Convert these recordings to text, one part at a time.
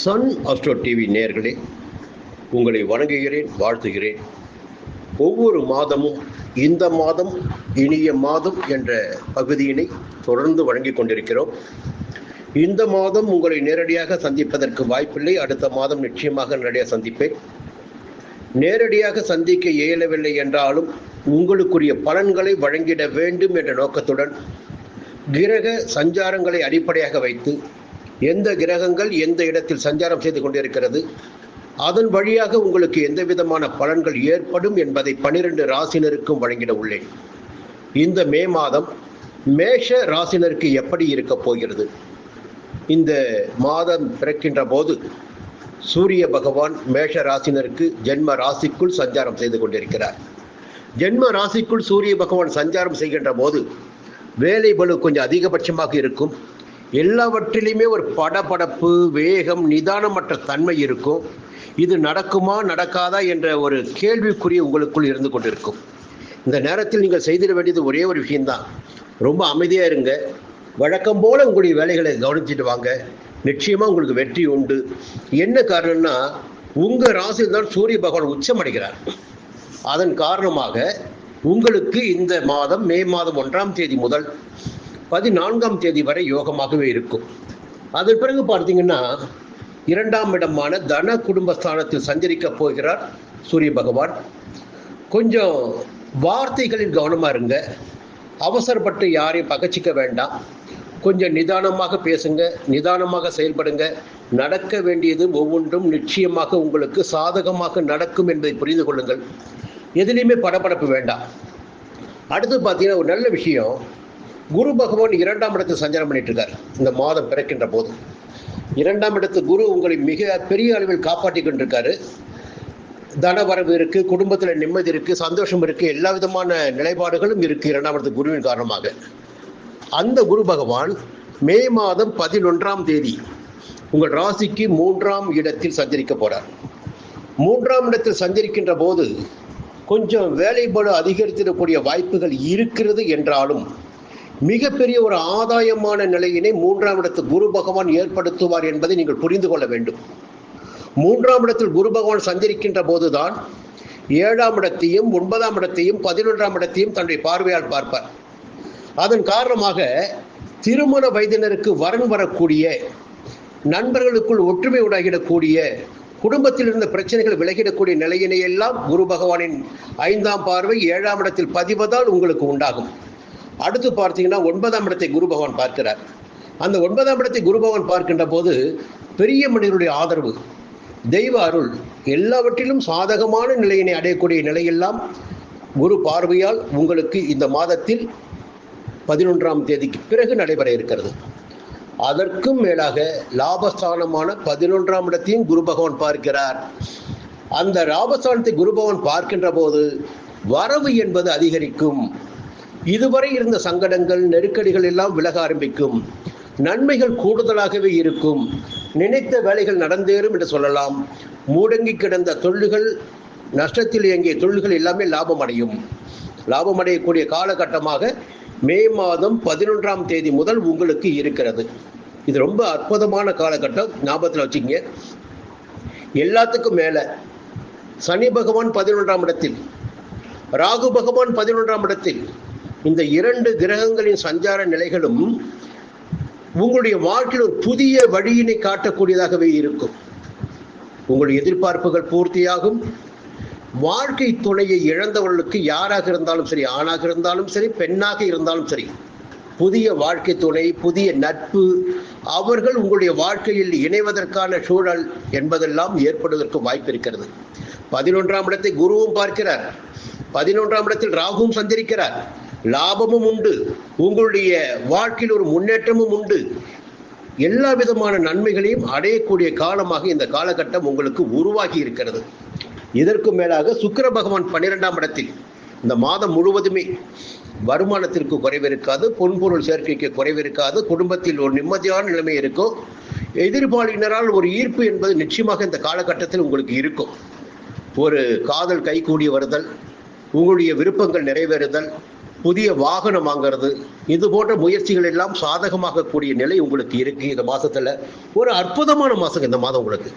Sun astro TV நேயர்களே, உங்களை வணங்குகிறேன், வாழ்த்துகிறேன். ஒவ்வொரு மாதமும் இந்த மாதம் இனிய மாதம் என்ற பகுதியினை தொடர்ந்து வழங்கிக் கொண்டிருக்கிறோம். இந்த மாதம் உங்களை நேரடியாக சந்திப்பதற்கு வாய்ப்பில்லை. அடுத்த மாதம் நிச்சயமாக நேரடியாக சந்திப்பேன். நேரடியாக சந்திக்க இயலவில்லை என்றாலும் உங்களுக்குரிய பலன்களை வழங்கிட வேண்டும் என்ற நோக்கத்துடன் கிரக சஞ்சாரங்களை அடிப்படையாக வைத்து எந்த கிரகங்கள் எந்த இடத்தில் சஞ்சாரம் செய்து கொண்டிருக்கிறது, அதன் வழியாக உங்களுக்கு எந்த விதமான பலன்கள் ஏற்படும் என்பதை 12 ராசினருக்கும் வழங்கிட உள்ளேன். இந்த மே மாதம் மேஷ ராசினருக்கு எப்படி இருக்க போகிறது? இந்த மாதம் பிறக்கின்ற போது சூரிய பகவான் மேஷ ராசினருக்கு ஜென்ம ராசிக்குள் சஞ்சாரம் செய்து கொண்டிருக்கிறார். ஜென்ம ராசிக்குள் சூரிய பகவான் சஞ்சாரம் செய்கின்ற போது வேலை பளு கொஞ்சம் அதிகபட்சமாக இருக்கும். எல்லாவற்றிலுமே ஒரு படபடப்பு, வேகம், நிதானமற்ற தன்மை இருக்கும். இது நடக்குமா நடக்காதா என்ற ஒரு கேள்விக்குரிய உங்களுக்குள் இருந்து கொண்டிருக்கும். இந்த நேரத்தில் நீங்கள் செய்திட வேண்டியது ஒரே ஒரு விஷயம்தான். ரொம்ப அமைதியாக இருங்க. வழக்கம் போல உங்களுடைய வேலைகளை கவனிச்சுட்டு வாங்க. நிச்சயமாக உங்களுக்கு வெற்றி உண்டு. என்ன காரணம்னா, உங்கள் ராசியில் தான் சூரிய பகவான் உச்சம் அடைகிறார். அதன் காரணமாக உங்களுக்கு இந்த மாதம் மே மாதம் 1ஆம் தேதி முதல் 14ஆம் தேதி வரை யோகமாகவே இருக்கும். அதன் பிறகு பார்த்தீங்கன்னா 2ஆம் இடமான தன குடும்பஸ்தானத்தில் சஞ்சரிக்க போகிறார் சூரிய பகவான். கொஞ்சம் வார்த்தைகளில் கவனமாக இருங்க. அவசரப்பட்டு யாரையும் பகச்சிக்க வேண்டாம். கொஞ்சம் நிதானமாக பேசுங்க, நிதானமாக செயல்படுங்க. நடக்க வேண்டியது ஒவ்வொன்றும் நிச்சயமாக உங்களுக்கு சாதகமாக நடக்கும் என்பதை புரிந்து கொள்ளுங்கள். எதிலையுமே படபடப்பு வேண்டாம். அடுத்து பார்த்தீங்கன்னா ஒரு நல்ல விஷயம், குரு பகவான் 2ஆம் இடத்தில் சஞ்சாரம் பண்ணிட்டு இருக்கார். இந்த மாதம் பிறக்கின்ற போது 2ஆம் இடத்து குரு உங்களை மிக பெரிய அளவில் காப்பாற்றி கொண்டிருக்காரு. தனவரவு இருக்கு, குடும்பத்தில் நிம்மதி இருக்கு, சந்தோஷம் இருக்கு, எல்லா விதமான நிலைப்பாடுகளும் இருக்கு 2ஆம் இடத்து குருவின் காரணமாக. அந்த குரு பகவான் மே மாதம் 11ஆம் தேதி உங்கள் ராசிக்கு 3ஆம் இடத்தில் சஞ்சரிக்க போறார். 3ஆம் இடத்தில் சஞ்சரிக்கின்ற போது கொஞ்சம் வேலைப்பாடு அதிகரித்திடக்கூடிய வாய்ப்புகள் இருக்கிறது என்றாலும் மிகப்பெரிய ஒரு ஆதாயமான நிலையினை 3ஆம் இடத்து குரு பகவான் ஏற்படுத்துவார் என்பதை நீங்கள் புரிந்து கொள்ள வேண்டும். 3ஆம் இடத்தில் குரு பகவான் சஞ்சரிக்கின்ற போதுதான் 7ஆம் இடத்தையும் 9ஆம் இடத்தையும் 11ஆம் இடத்தையும் தன்னுடைய பார்வையால் பார்ப்பார். அதன் காரணமாக திருமண வயதினருக்கு வரன் வரக்கூடிய, நண்பர்களுக்குள் ஒற்றுமை உண்டாகிடக்கூடிய, குடும்பத்தில் இருந்த பிரச்சனைகள் விலகிடக்கூடிய நிலையினை எல்லாம் குரு பகவானின் 5ஆம் பார்வை 7ஆம் இடத்தில் பதிவதால் உங்களுக்கு உண்டாகும். அடுத்து பார்த்தீங்கன்னா 9ஆம் இடத்தை குரு பகவான் பார்க்கிறார். அந்த 9ஆம் இடத்தை குரு பகவான் பார்க்கின்ற போது பெரிய மனிதனுடைய ஆதரவு, தெய்வ அருள், எல்லாவற்றிலும் சாதகமான நிலையினை அடையக்கூடிய நிலையெல்லாம் குரு பார்வையால் உங்களுக்கு இந்த மாதத்தில் 11ஆம் தேதிக்கு பிறகு நடைபெற இருக்கிறது. அதற்கும் மேலாக லாபஸ்தானமான 11ஆம் இடத்தையும் குரு பகவான் பார்க்கிறார். அந்த லாபஸ்தானத்தை குரு பகவான் பார்க்கின்ற போது வரவு என்பது அதிகரிக்கும். இதுவரை இருந்த சங்கடங்கள், நெருக்கடிகள் எல்லாம் விலக ஆரம்பிக்கும். நன்மைகள் கூடுதலாகவே இருக்கும். நினைத்த வேலைகள் நடந்தேறும் என்று சொல்லலாம். முடங்கி கிடந்த தொழில்கள், நஷ்டத்தில் இயங்கிய தொழில்கள் எல்லாமே லாபம் அடையும். லாபம் அடையக்கூடிய காலகட்டமாக மே மாதம் 11ஆம் தேதி முதல் உங்களுக்கு இருக்கிறது. இது ரொம்ப அற்புதமான காலகட்டம், ஞாபகத்தில் வச்சுக்கங்க. எல்லாத்துக்கும் மேல சனி பகவான் 11ஆம் இடத்தில், ராகு பகவான் 11ஆம் இடத்தில், இந்த 2 கிரகங்களின் சஞ்சார நிலைகளும் உங்களுடைய வாழ்க்கையில் ஒரு புதிய வழியினை காட்டக்கூடியதாகவே இருக்கும். உங்களுடைய எதிர்பார்ப்புகள் பூர்த்தியாகும். வாழ்க்கை துணையை இழந்தவர்களுக்கு யாராக இருந்தாலும் சரி, ஆணாக இருந்தாலும் சரி, பெண்ணாக இருந்தாலும் சரி, புதிய வாழ்க்கை துணை, புதிய நட்பு, அவர்கள் உங்களுடைய வாழ்க்கையில் இணைவதற்கான சூழல் என்பதெல்லாம் ஏற்படுவதற்கு வாய்ப்பு இருக்கிறது. 11ஆம் இடத்தை குருவும் பார்க்கிறார். 11ஆம் இடத்தில் ராகுவும் சஞ்சரிக்கிறார். லாபமும் உண்டு. உங்களுடைய வாழ்க்கையில் ஒரு முன்னேற்றமும் உண்டு. எல்லா விதமான நன்மைகளையும் அடையக்கூடிய காலமாக இந்த காலகட்டம் உங்களுக்கு உருவாகி இருக்கிறது. இதற்கு மேலாக சுக்கிர பகவான் 12ஆம் இடத்தில் இந்த மாதம் முழுவதுமே வருமானத்திற்கு குறைவு இருக்காது, பொன்பொருள் சேர்க்கைக்கு குறைவு இருக்காது, குடும்பத்தில் ஒரு நிம்மதியான நிலைமை இருக்கும். எதிர்பாலினரால் ஒரு ஈர்ப்பு என்பது நிச்சயமாக இந்த காலகட்டத்தில் உங்களுக்கு இருக்கும். ஒரு காதல் கைகூடி வருதல், உங்களுடைய விருப்பங்கள் நிறைவேறுதல், புதிய வாகனம் வாங்கிறது, இது போன்ற முயற்சிகள் எல்லாம் சாதகமாக கூடிய நிலை உங்களுக்கு இருக்கு. இந்த மாசத்துல ஒரு அற்புதமான மாசம் இந்த மாதம் உங்களுக்கு.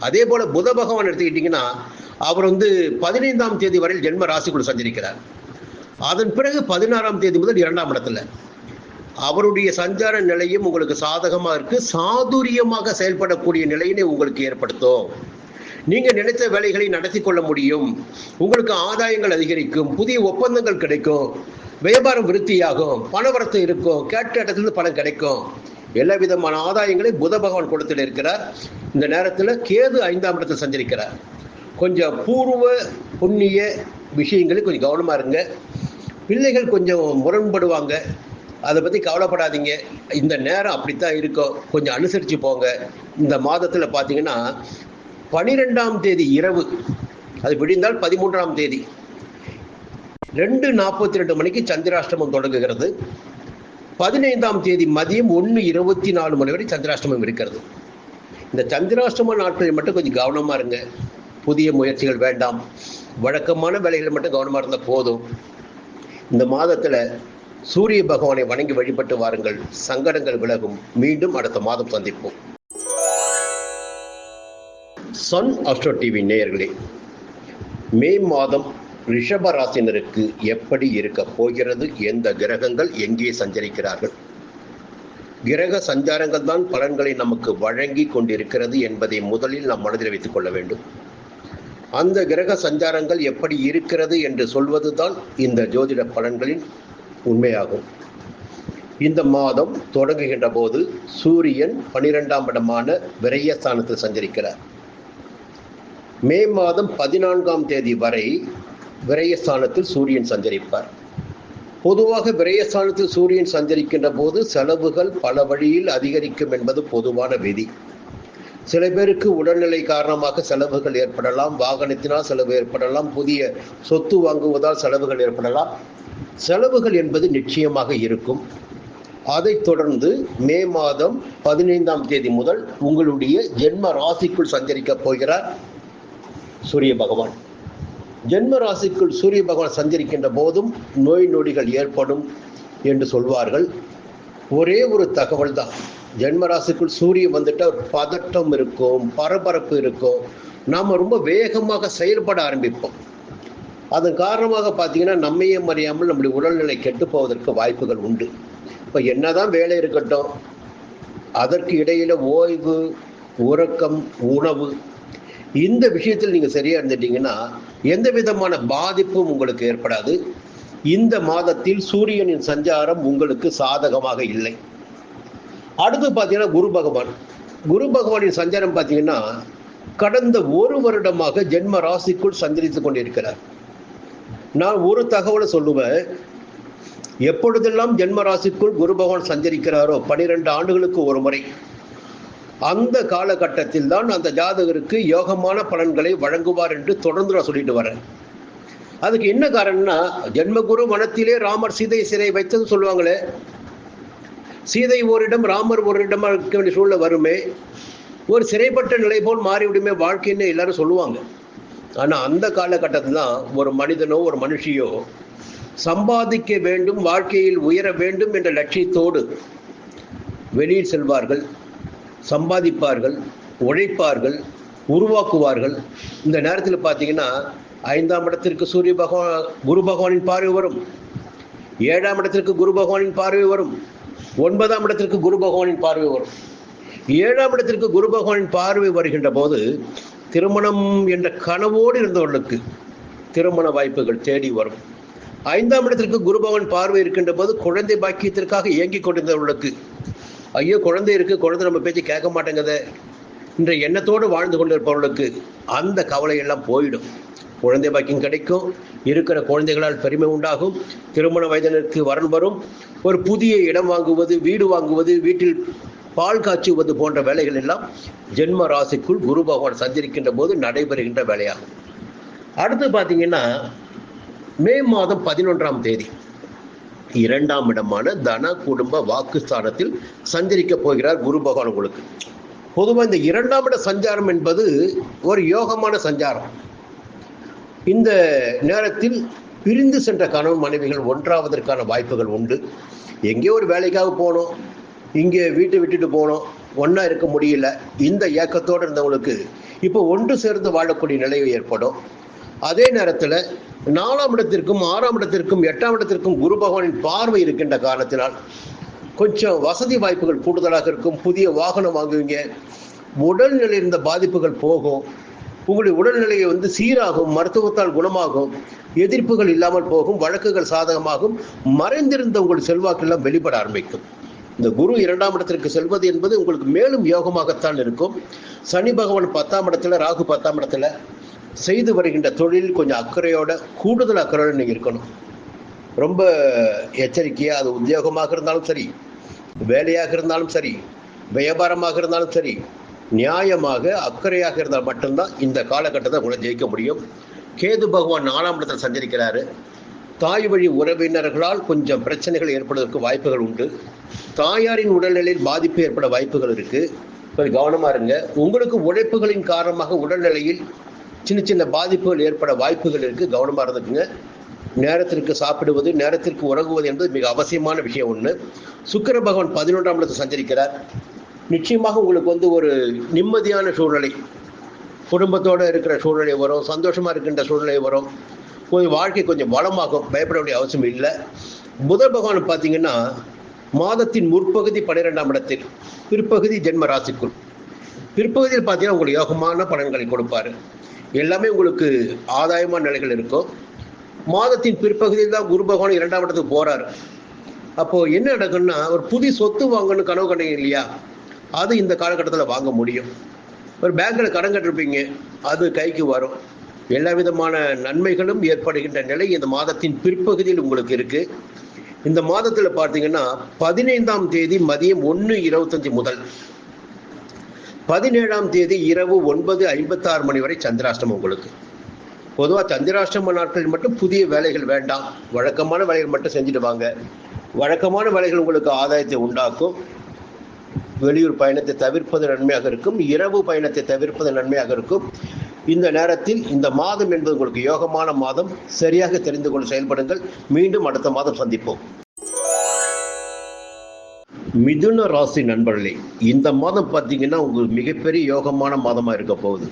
அதே போல புத பகவான் எடுத்துக்கிட்டீங்கன்னா, அவர் 15ஆம் தேதி வரையில் ஜென்ம ராசிக்குள் சஞ்சரிக்கிறார். அதன் பிறகு 16ஆம் தேதி முதல் 2ஆம் இடத்துல அவருடைய சஞ்சார நிலையும் உங்களுக்கு சாதகமா இருக்கு. சாதுரியமாக செயல்படக்கூடிய நிலையினை உங்களுக்கு ஏற்படுத்தும். நீங்க நினைத்த வேலைகளை நடத்தி கொள்ள முடியும். உங்களுக்கு ஆதாயங்கள் அதிகரிக்கும், புதிய ஒப்பந்தங்கள் கிடைக்கும், வியாபாரம் விருத்தியாகும், பணவரத்து இருக்கும், கேட்ட இடத்துல பணம் கிடைக்கும். எல்லா விதமான ஆதாயங்களையும் புத பகவான் கொடுத்துட்டு இருக்கிறார். இந்த நேரத்தில் கேது 5ஆம் இடத்தில் சஞ்சரிக்கிறார். கொஞ்சம் பூர்வ புண்ணிய விஷயங்களில் கொஞ்சம் கவனமா இருங்க. பிள்ளைகள் கொஞ்சம் முரண்படுவாங்க, அதை பற்றி கவலைப்படாதீங்க. இந்த நேரம் அப்படித்தான் இருக்கும், கொஞ்சம் அனுசரித்து போங்க. இந்த மாதத்தில் பார்த்தீங்கன்னா 12ஆம் தேதி இரவு, அது விடிந்தால் 13ஆம் தேதி 2:42 மணிக்கு சந்திராஷ்டமம் தொடங்குகிறது. 15ஆம் தேதி மதியம் 1:24 மணி வரை சந்திராஷ்டமம் இருக்கிறது. இந்த சந்திராஷ்டம நாட்களில் மட்டும் கொஞ்சம் கவனமா இருங்க. புதிய முயற்சிகள் வேண்டாம். வழக்கமான வேலைகள் மட்டும் கவனமா இருந்தால் போதும். இந்த மாதத்துல சூரிய பகவானை வணங்கி வழிபட்டு வாருங்கள், சங்கடங்கள் விலகும். மீண்டும் அடுத்த மாதம் சந்திப்போம். சன் அஸ்ட்ரோ டிவி நேயர்களே, மே மாதம் ரிஷப ராசினருக்கு எப்படி இருக்க போகிறது, எந்த கிரகங்கள் எங்கே சஞ்சரிக்கிறார்கள், கிரக சஞ்சாரங்கள் தான் பலன்களை நமக்கு வழங்கி கொண்டிருக்கிறது என்பதை முதலில் நாம் மனதில் வைத்துக் கொள்ள வேண்டும். அந்த கிரக சஞ்சாரங்கள் எப்படி இருக்கிறது என்று சொல்வதுதான் இந்த ஜோதிட பலன்களின் உண்மையாகும். இந்த மாதம் தொடங்குகின்ற போது சூரியன் 12ஆம் இடமான விரயஸ்தானத்தில் சஞ்சரிக்கிறார். மே மாதம் 14ஆம் தேதி வரை விரயஸ்தானத்தில் சூரியன் சஞ்சரிப்பார். பொதுவாக விரயஸ்தானத்தில் சூரியன் சஞ்சரிக்கின்ற போது செலவுகள் பல வழியில் அதிகரிக்கும் என்பது பொதுவான விதி. சில பேருக்கு உடல்நிலை காரணமாக செலவுகள் ஏற்படலாம், வாகனத்தினால் செலவு ஏற்படலாம், புதிய சொத்து வாங்குவதால் செலவுகள் ஏற்படலாம். செலவுகள் என்பது நிச்சயமாக இருக்கும். அதைத் தொடர்ந்து மே மாதம் 15ஆம் தேதி முதல் உங்களுடைய ஜென்ம ராசிக்குள் சஞ்சரிக்க போகிறார் சூரிய பகவான். ஜென்ம ராசிக்குள் சூரிய பகவான் சஞ்சரிக்கின்ற போதும் நோய் நொடிகள் ஏற்படும் என்று சொல்வார்கள். ஒரே ஒரு தகவல் தான், ஜென்ம ராசிக்குள் சூரியன் வந்துட்டு ஒரு பதட்டம் இருக்கும், பரபரப்பு இருக்கும், நாம் ரொம்ப வேகமாக செயல்பட ஆரம்பிப்போம். அதன் காரணமாக பார்த்தீங்கன்னா நம்மையே அறியாமல் நம்முடைய உடல்நிலை கெட்டு போவதற்கு வாய்ப்புகள் உண்டு. இப்போ என்னதான் வேலை இருக்கட்டும், அதற்கு இடையில ஓய்வு, உறக்கம், உணவு, இந்த விஷயத்தில் நீங்கள் சரியா இருந்துட்டீங்கன்னா எந்த விதமான பாதிப்பும் உங்களுக்கு ஏற்படாது. இந்த மாதத்தில் சூரியனின் சஞ்சாரம் உங்களுக்கு சாதகமாக இல்லை. அடுத்து பார்த்தீங்கன்னா குரு பகவானின் சஞ்சாரம் பார்த்தீங்கன்னா கடந்த ஒரு வருடமாக ஜென்ம ராசிக்குள் சஞ்சரித்துக் கொண்டிருக்கிறார். நான் ஒரு தகவலை சொல்லுவேன், எப்பொழுதெல்லாம் ஜென்ம ராசிக்குள் குரு பகவான் சஞ்சரிக்கிறாரோ 12 ஆண்டுகளுக்கு ஒரு முறை, அந்த காலகட்டத்தில் தான் அந்த ஜாதகருக்கு யோகமான பலன்களை வழங்குவார் என்று தொடர்ந்து நான் சொல்லிட்டு வரேன். அதுக்கு என்ன காரணம்னா, ஜென்மகுரு வனத்திலே ராமர் சீதை சிறை வைத்தது சொல்லுவாங்களே, சீதை ஓரிடம் ராமர் ஓரிடம் இருக்க வேண்டிய சூழ்நிலை வருமே, ஒரு சிறைப்பட்ட நிலை போல் மாறிவிடுமே வாழ்க்கைன்னு எல்லாரும் சொல்லுவாங்க. ஆனால் அந்த காலகட்டத்தில் தான் ஒரு மனிதனோ ஒரு மனுஷியோ சம்பாதிக்க வேண்டும், வாழ்க்கையில் உயர வேண்டும் என்ற லட்சியத்தோடு வெளியில் செல்வார்கள், சம்பாதிப்பார்கள், உழைப்பார்கள், உருவாக்குவார்கள். இந்த நேரத்தில் பார்த்தீங்கன்னா 5ஆம் இடத்திற்கு குரு பகவானின் பார்வை வரும், 7ஆம் இடத்திற்கு குரு பகவானின் பார்வை வரும், 9ஆம் இடத்திற்கு குரு பகவானின் பார்வை வரும். 7ஆம் இடத்திற்கு குரு பகவானின் பார்வை வருகின்ற போது திருமணம் என்ற கனவோடு இருந்தவர்களுக்கு திருமண வாய்ப்புகள் தேடி வரும். 5ஆம் இடத்திற்கு குரு பகவான் பார்வை இருக்கின்ற போது குழந்தை பாக்கியத்திற்காக இயங்கிக் கொண்டிருந்தவர்களுக்கு, ஐயோ குழந்தை இருக்கு, குழந்தை நம்ம பேச்சு கேட்க மாட்டேங்குது என்ற எண்ணத்தோடு வாழ்ந்து கொண்டிருப்பவர்களுக்கு அந்த கவலையெல்லாம் போயிடும். குழந்தை பாக்கியம் கிடைக்கும், இருக்கிற குழந்தைகளால் பெருமை உண்டாகும், திருமண வயதினருக்கு வரன் வரும், ஒரு புதிய இடம் வாங்குவது, வீடு வாங்குவது, வீட்டில் பால் காய்ச்சுவது போன்ற வேலைகள் எல்லாம் ஜென்ம ராசிக்குள் குரு பகவான் சஞ்சரிக்கின்ற போது நடைபெறுகின்ற வேலையாகும். அடுத்து பார்த்தீங்கன்னா மே மாதம் 11ஆம் தேதி 2ஆம் இடமான தன குடும்ப வாக்குஸ்தானத்தில் சஞ்சரிக்க போகிறார் குரு பகவான் உங்களுக்கு. பொதுவாக இந்த 2ஆம் இட சஞ்சாரம் என்பது ஒரு யோகமான சஞ்சாரம். இந்த நேரத்தில் பிரிந்து சென்ற கணவன் மனைவிகள் ஒன்றாவதற்கான வாய்ப்புகள் உண்டு. எங்கேயோ ஒரு வேலைக்காக போனோம், இங்கே வீட்டை விட்டுட்டு போனோம், ஒன்றா இருக்க முடியல, இந்த ஏக்கத்தோடு இருந்தவங்களுக்கு இப்போ ஒன்று சேர்ந்து வாழக்கூடிய நிலை ஏற்படும். அதே நேரத்தில் 4ஆம் இடத்திற்கும் 6ஆம் இடத்திற்கும் 8ஆம் இடத்திற்கும் குரு பகவானின் பார்வை இருக்கின்ற காரணத்தினால் கொஞ்சம் வசதி வாய்ப்புகள் கூடுதலாக இருக்கும். புதிய வாகனம் வாங்குவீங்க, உடல்நிலை இருந்த பாதிப்புகள் போகும், உங்களுடைய உடல்நிலையை சீராகும், மருத்துவத்தால் குணமாகும், எதிர்ப்புகள் இல்லாமல் போகும், வழக்குகள் சாதகமாகும், மறைந்திருந்த உங்கள் செல்வாக்கெல்லாம் வெளிப்பட ஆரம்பிக்கும். இந்த குரு 2ஆம் இடத்திற்கு செல்வது என்பது உங்களுக்கு மேலும் யோகமாகத்தான் இருக்கும். சனி பகவான் 10ஆம் இடத்துல, ராகு 10ஆம் இடத்துல. செய்து வருகின்ற தொழில் கொஞ்சம் அக்கறையோட, கூடுதல் அக்கறையோடு நீங்கள் இருக்கணும். ரொம்ப எச்சரிக்கையாக, அது உத்தியோகமாக இருந்தாலும் சரி, வேலையாக இருந்தாலும் சரி, வியாபாரமாக இருந்தாலும் சரி, நியாயமாக அக்கறையாக இருந்தால் மட்டும்தான் இந்த காலகட்டத்தை உங்களை ஜெயிக்க முடியும். கேது பகவான் 4ஆம் இடத்தில் சஞ்சரிக்கிறாரு. தாய் வழி உறவினர்களால் கொஞ்சம் பிரச்சனைகள் ஏற்படுவதற்கு வாய்ப்புகள் உண்டு. தாயாரின் உடல்நிலையில் பாதிப்பு ஏற்பட வாய்ப்புகள் இருக்கு. கொஞ்சம் கவனமா இருங்க. உங்களுக்கு உழைப்புகளின் காரணமாக உடல்நிலையில் சின்ன சின்ன பாதிப்புகள் ஏற்பட வாய்ப்புகள் இருக்கு. கவனமா இருந்துக்குங்க. நேரத்திற்கு சாப்பிடுவது, நேரத்திற்கு உறங்குவது என்பது மிக அவசியமான விஷயம் ஒன்று. சுக்கிர பகவான் 11ஆம் இடத்தில் சஞ்சரிக்கிறார். நிச்சயமாக உங்களுக்கு ஒரு நிம்மதியான சூழ்நிலை, குடும்பத்தோடு இருக்கிற சூழ்நிலை வரும், சந்தோஷமா இருக்கின்ற சூழ்நிலை வரும், கொஞ்சம் வாழ்க்கை கொஞ்சம் வளமாகும், பயப்பட வேண்டிய அவசியம் இல்லை. புத பகவான் பார்த்தீங்கன்னா மாதத்தின் முற்பகுதி 12ஆம் இடத்தில், பிற்பகுதி ஜென்ம ராசிக்குள். பிற்பகுதியில் பார்த்தீங்கன்னா உங்களுக்கு யோகமான பலன்களை கொடுப்பாரு. எல்லாமே உங்களுக்கு ஆதாயமான நிலைகள் இருக்கும். மாதத்தின் பிற்பகுதியில் தான் குரு பகவான் 2ஆம் இடத்துக்கு போறாரு. அப்போ என்ன நடக்கும்னா, ஒரு புதிய சொத்து வாங்கணும் கனவு கண்டீங்க இல்லையா, அது இந்த காலகட்டத்தில் வாங்க முடியும். ஒரு பேங்க்ல கடன் கட்டிருப்பீங்க, அது கைக்கு வரும். எல்லா விதமான நன்மைகளும் ஏற்படுகின்ற நிலை இந்த மாதத்தின் பிற்பகுதியில் உங்களுக்கு இருக்கு. இந்த மாதத்தில் பார்த்தீங்கன்னா 15ஆம் தேதி மதியம் 1:25 முதல் 17ஆம் தேதி இரவு 9:56 மணி வரை சந்திராஷ்டமம் உங்களுக்கு. பொதுவாக சந்திராஷ்டம நாட்களில் மட்டும் புதிய வேலைகள் வேண்டாம், வழக்கமான வேலைகள் மட்டும் செஞ்சுட்டு வாங்க. வழக்கமான வேலைகள் உங்களுக்கு ஆதாயத்தை உண்டாக்கும். வெளியூர் பயணத்தை தவிர்ப்பது நன்மையாக இருக்கும். இரவு பயணத்தை தவிர்ப்பது நன்மையாக இருக்கும். இந்த நேரத்தில் இந்த மாதம் என்பது உங்களுக்கு யோகமான மாதம். சரியாக தெரிந்து கொண்டு செயல்படுங்கள். மீண்டும் அடுத்த மாதம் சந்திப்போம். மிதுன ராசி நண்பர்களே, இந்த மாதம் பார்த்தீங்கன்னா உங்களுக்கு மிகப்பெரிய யோகமான மாதமா இருக்க போகுது.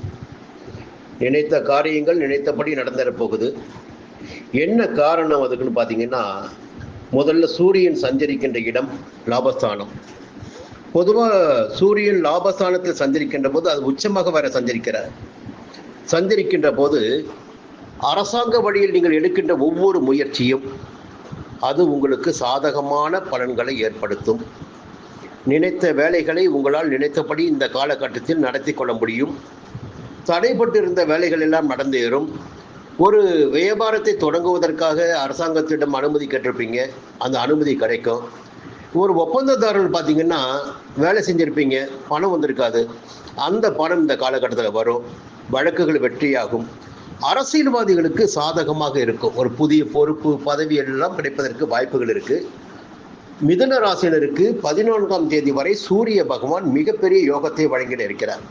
நினைத்த காரியங்கள் நினைத்தபடி நடந்துட போகுது. என்ன காரணம் அதுக்குன்னு பார்த்தீங்கன்னா, முதல்ல சூரியன் சஞ்சரிக்கின்ற இடம் லாபஸ்தானம். பொதுவாக சூரியன் லாபஸ்தானத்தில் சஞ்சரிக்கின்ற போது அது உச்சமாக வர சஞ்சரிக்கின்ற போது அரசாங்க வழியில் நீங்கள் எடுக்கின்ற ஒவ்வொரு முயற்சியும் அது உங்களுக்கு சாதகமான பலன்களை ஏற்படுத்தும். நினைத்த வேலைகளை உங்களால் நினைத்தபடி இந்த காலகட்டத்தில் நடத்தி கொள்ள முடியும். தடைப்பட்டு இருந்த வேலைகள் எல்லாம் நடந்தேறும். ஒரு வியாபாரத்தை தொடங்குவதற்காக அரசாங்கத்திடம் அனுமதி கேட்டிருப்பீங்க, அந்த அனுமதி கிடைக்கும். ஒரு ஒப்பந்ததாரர்கள் பார்த்தீங்கன்னா வேலை செஞ்சிருப்பீங்க, பணம் வந்திருக்காது, அந்த பணம் இந்த காலகட்டத்தில் வரும். வழக்குகள் வெற்றியாகும். அரசியல்வாதிகளுக்கு சாதகமாக இருக்கும். ஒரு புதிய பொறுப்பு பதவி எல்லாம் கிடைப்பதற்கு வாய்ப்புகள் இருக்கு. மிதுன ராசினருக்கு 14ஆம் தேதி வரை சூரிய பகவான் மிகப்பெரிய யோகத்தை வழங்கிட இருக்கிறார்.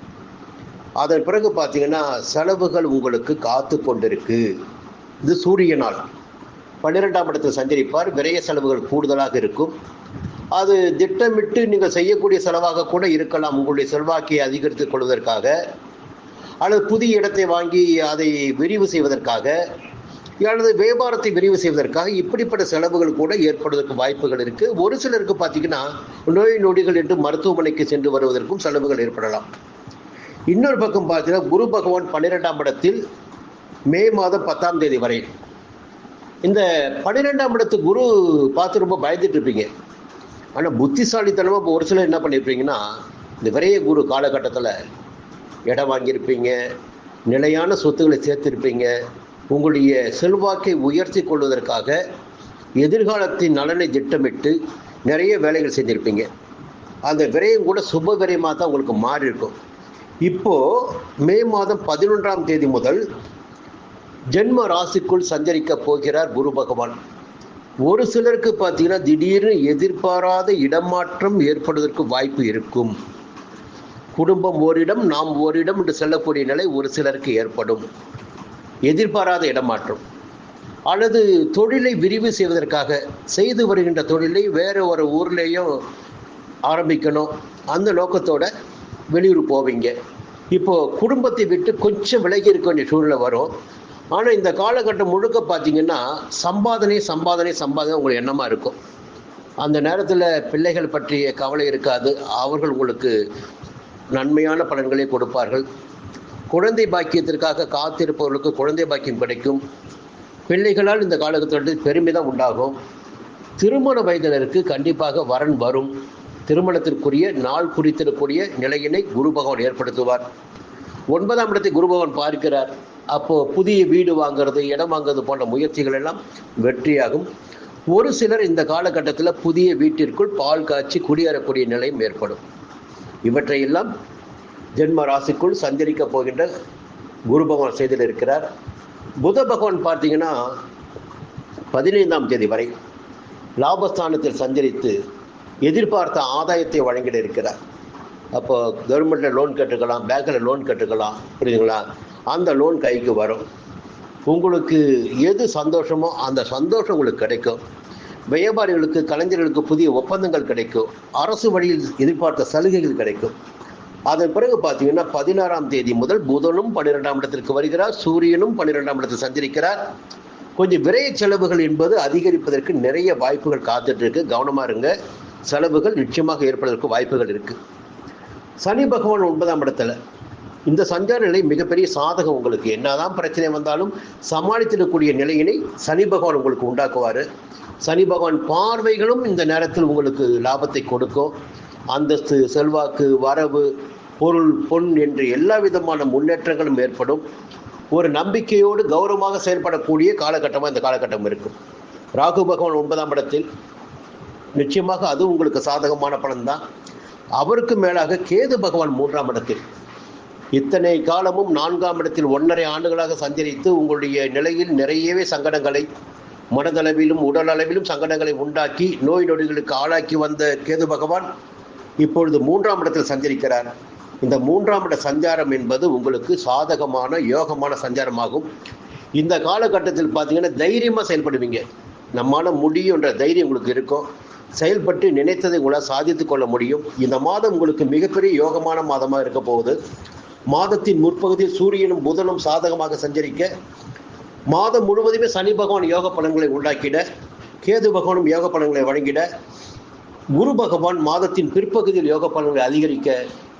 அதன் பிறகு பார்த்தீங்கன்னா செலவுகள் உங்களுக்கு காத்து கொண்டிருக்கு. இது சூரியனால் 12ஆம் இடத்தில் சஞ்சரிப்பார். விரைய செலவுகள் கூடுதலாக இருக்கும். அது திட்டமிட்டு நீங்கள் செய்யக்கூடிய செலவாக கூட இருக்கலாம். உங்களுடைய செல்வாக்கை அதிகரித்துக் கொள்வதற்காக, அல்லது புதிய இடத்தை வாங்கி அதை விரிவு செய்வதற்காக, அல்லது வியாபாரத்தை விரிவு செய்வதற்காக இப்படிப்பட்ட செலவுகள் கூட ஏற்படுவதற்கு வாய்ப்புகள் இருக்கு. ஒரு சிலருக்கு பார்த்தீங்கன்னா நோய் நொடிகள் என்று மருத்துவமனைக்கு சென்று வருவதற்கும் செலவுகள் ஏற்படலாம். இன்னொரு பக்கம் பார்த்தீங்கன்னா குரு பகவான் 12ஆம் இடத்தில் மே மாதம் 10ஆம் தேதி வரை. இந்த 12ஆம் இடத்து குரு பார்த்து ரொம்ப பயந்துட்டு இருப்பீங்க. ஆனால் புத்திசாலித்தனமாக ஒரு சிலர் என்ன பண்ணியிருப்பீங்கன்னா, இந்த விரைய குரு காலகட்டத்தில் இடம் வாங்கியிருப்பீங்க, நிலையான சொத்துக்களை சேர்த்திருப்பீங்க. உங்களுடைய செல்வாக்கை உயர்த்தி கொள்வதற்காக எதிர்காலத்தின் நலனை திட்டமிட்டு நிறைய வேலைகள் செஞ்சுருப்பீங்க. அந்த விரயம் கூட சுப விரயமாக தான் உங்களுக்கு மாறி இருக்கும். இப்போ மே மாதம் 11ஆம் தேதி முதல் ஜென்ம ராசிக்குள் சஞ்சரிக்க போகிறார் குரு பகவான். ஒரு சிலருக்கு பார்த்தீங்கன்னா திடீர்னு எதிர்பாராத இடமாற்றம் ஏற்படுவதற்கு வாய்ப்பு இருக்கும். குடும்பம் ஓரிடம் நாம் ஓரிடம் என்று செல்லக்கூடிய நிலை ஒரு சிலருக்கு ஏற்படும். எதிர்பாராத இடமாற்றம். அல்லது தொழிலை விரிவு செய்வதற்காக செய்து வருகின்ற தொழிலை வேற ஒரு ஊர்லேயும் ஆரம்பிக்கணும், அந்த நோக்கத்தோட வெளியூர் போவீங்க. இப்போ குடும்பத்தை விட்டு கொஞ்சம் விலகி இருக்க வேண்டிய சூழ்நிலை வரும். ஆனால் இந்த காலகட்டம் முழுக்க பார்த்தீங்கன்னா சம்பாதனை சம்பாதனை சம்பாதனை உங்களுக்கு எண்ணமாக இருக்கும். அந்த நேரத்தில் பிள்ளைகள் பற்றிய கவலை இருக்காது. அவர்கள் உங்களுக்கு நன்மையான பலன்களை கொடுப்பார்கள். குழந்தை பாக்கியத்திற்காக காத்திருப்பவர்களுக்கு குழந்தை பாக்கியம் கிடைக்கும். பிள்ளைகளால் இந்த காலகட்டத்தில் பெருமிதம் உண்டாகும். திருமண வயதினருக்கு கண்டிப்பாக வரன் வரும். திருமணத்திற்குரிய நாள் குறித்திருக்கூடிய நிலையினை குரு பகவான் ஏற்படுத்துவார். 9ஆம் இடத்தை குரு பகவான் பார்க்கிறார். அப்போ புதிய வீடு வாங்கிறது, இடம் வாங்குறது போன்ற முயற்சிகள் எல்லாம் வெற்றியாகும். ஒரு சிலர் இந்த காலகட்டத்தில் புதிய வீட்டிற்குள் பால் காய்ச்சி குடியேறக்கூடிய நிலையும் ஏற்படும். இவற்றையெல்லாம் ஜென்ம ராசிக்குள் சஞ்சரிக்க போகின்ற குரு பகவான் செய்தில் இருக்கிறார். புத பகவான் பார்த்தீங்கன்னா 15ஆம் தேதி வரை லாபஸ்தானத்தில் சஞ்சரித்து எதிர்பார்த்த ஆதாயத்தை வழங்கிட இருக்கிறார். அப்போ கவர்மெண்ட்டில் லோன் கட்டுக்கலாம், பேங்க்கில் லோன் கட்டுக்கலாம், புரியுதுங்களா? அந்த லோன் கைக்கு வரும். உங்களுக்கு எது சந்தோஷமோ அந்த சந்தோஷம் உங்களுக்கு கிடைக்கும். வியாபாரிகளுக்கு, கலைஞர்களுக்கு புதிய ஒப்பந்தங்கள் கிடைக்கும். அரசு வழியில் எதிர்பார்த்த சலுகைகள் கிடைக்கும். அதன் பிறகு பார்த்தீங்கன்னா 16ஆம் தேதி முதல் புதனும் 12ஆம் இடத்திற்கு வருகிறார், சூரியனும் 12ஆம் இடத்தில் சஞ்சரிக்கிறார். கொஞ்சம் விரைய செலவுகள் என்பது அதிகரிப்பதற்கு நிறைய வாய்ப்புகள் காத்துட்டு இருக்கு. கவனமாக இருங்க. செலவுகள் நிச்சயமாக ஏற்படுவதற்கு வாய்ப்புகள் இருக்கு. சனி பகவான் 9ஆம் இடத்துல இந்த சஞ்சார நிலை மிகப்பெரிய சாதகம். உங்களுக்கு என்னதான் பிரச்சனை வந்தாலும் சமாளித்திடக்கூடிய நிலையினை சனி பகவான் உங்களுக்கு உண்டாக்குவார். சனி பகவான் பார்வைகளும் இந்த நேரத்தில் உங்களுக்கு லாபத்தை கொடுக்கும். அந்தஸ்து, செல்வாக்கு, வரவு, பொருள், பொன் என்று எல்லா விதமான முன்னேற்றங்களும் ஏற்படும். ஒரு நம்பிக்கையோடு கௌரவமாக செயல்படக்கூடிய காலகட்டமாக இந்த காலகட்டம் இருக்கும். ராகு பகவான் 9ஆம் இடத்தில் நிச்சயமாக அது உங்களுக்கு சாதகமான பலன்தான். அவருக்கு மேலாக கேது பகவான் 3ஆம் இடத்தில் இத்தனை காலமும் 4ஆம் இடத்தில் 1.5 ஆண்டுகளாக சஞ்சரித்து உங்களுடைய நிலையில் நிறையவே சங்கடங்களை, மனதளவிலும் உடல் அளவிலும் சங்கடங்களை உண்டாக்கி நோய் நொடிகளுக்கு ஆளாக்கி வந்த கேது பகவான் இப்பொழுது 3ஆம் இடத்தில் சஞ்சரிக்கிறார். இந்த 3ஆம் இட சஞ்சாரம் என்பது உங்களுக்கு சாதகமான யோகமான சஞ்சாரமாகும். இந்த காலகட்டத்தில் பார்த்தீங்கன்னா தைரியமாக செயல்படுவீங்க. நம்மால முடியுன்ற தைரியம் உங்களுக்கு இருக்கும். செயல்பட்டு நினைத்ததை உங்களால் சாதித்து கொள்ள முடியும். இந்த மாதம் உங்களுக்கு மிகப்பெரிய யோகமான மாதமாக இருக்க போகுது. மாதத்தின் முற்பகுதியில் சூரியனும் புதனும் சாதகமாக சஞ்சரிக்க, மாதம் முழுவதுமே சனி பகவான் யோக பலன்களை உண்டாக்கிட, கேது பகவானும் யோக பலன்களை வழங்கிட, குரு பகவான் மாதத்தின் பிற்பகுதியில் யோக பலன்களை அதிகரிக்க,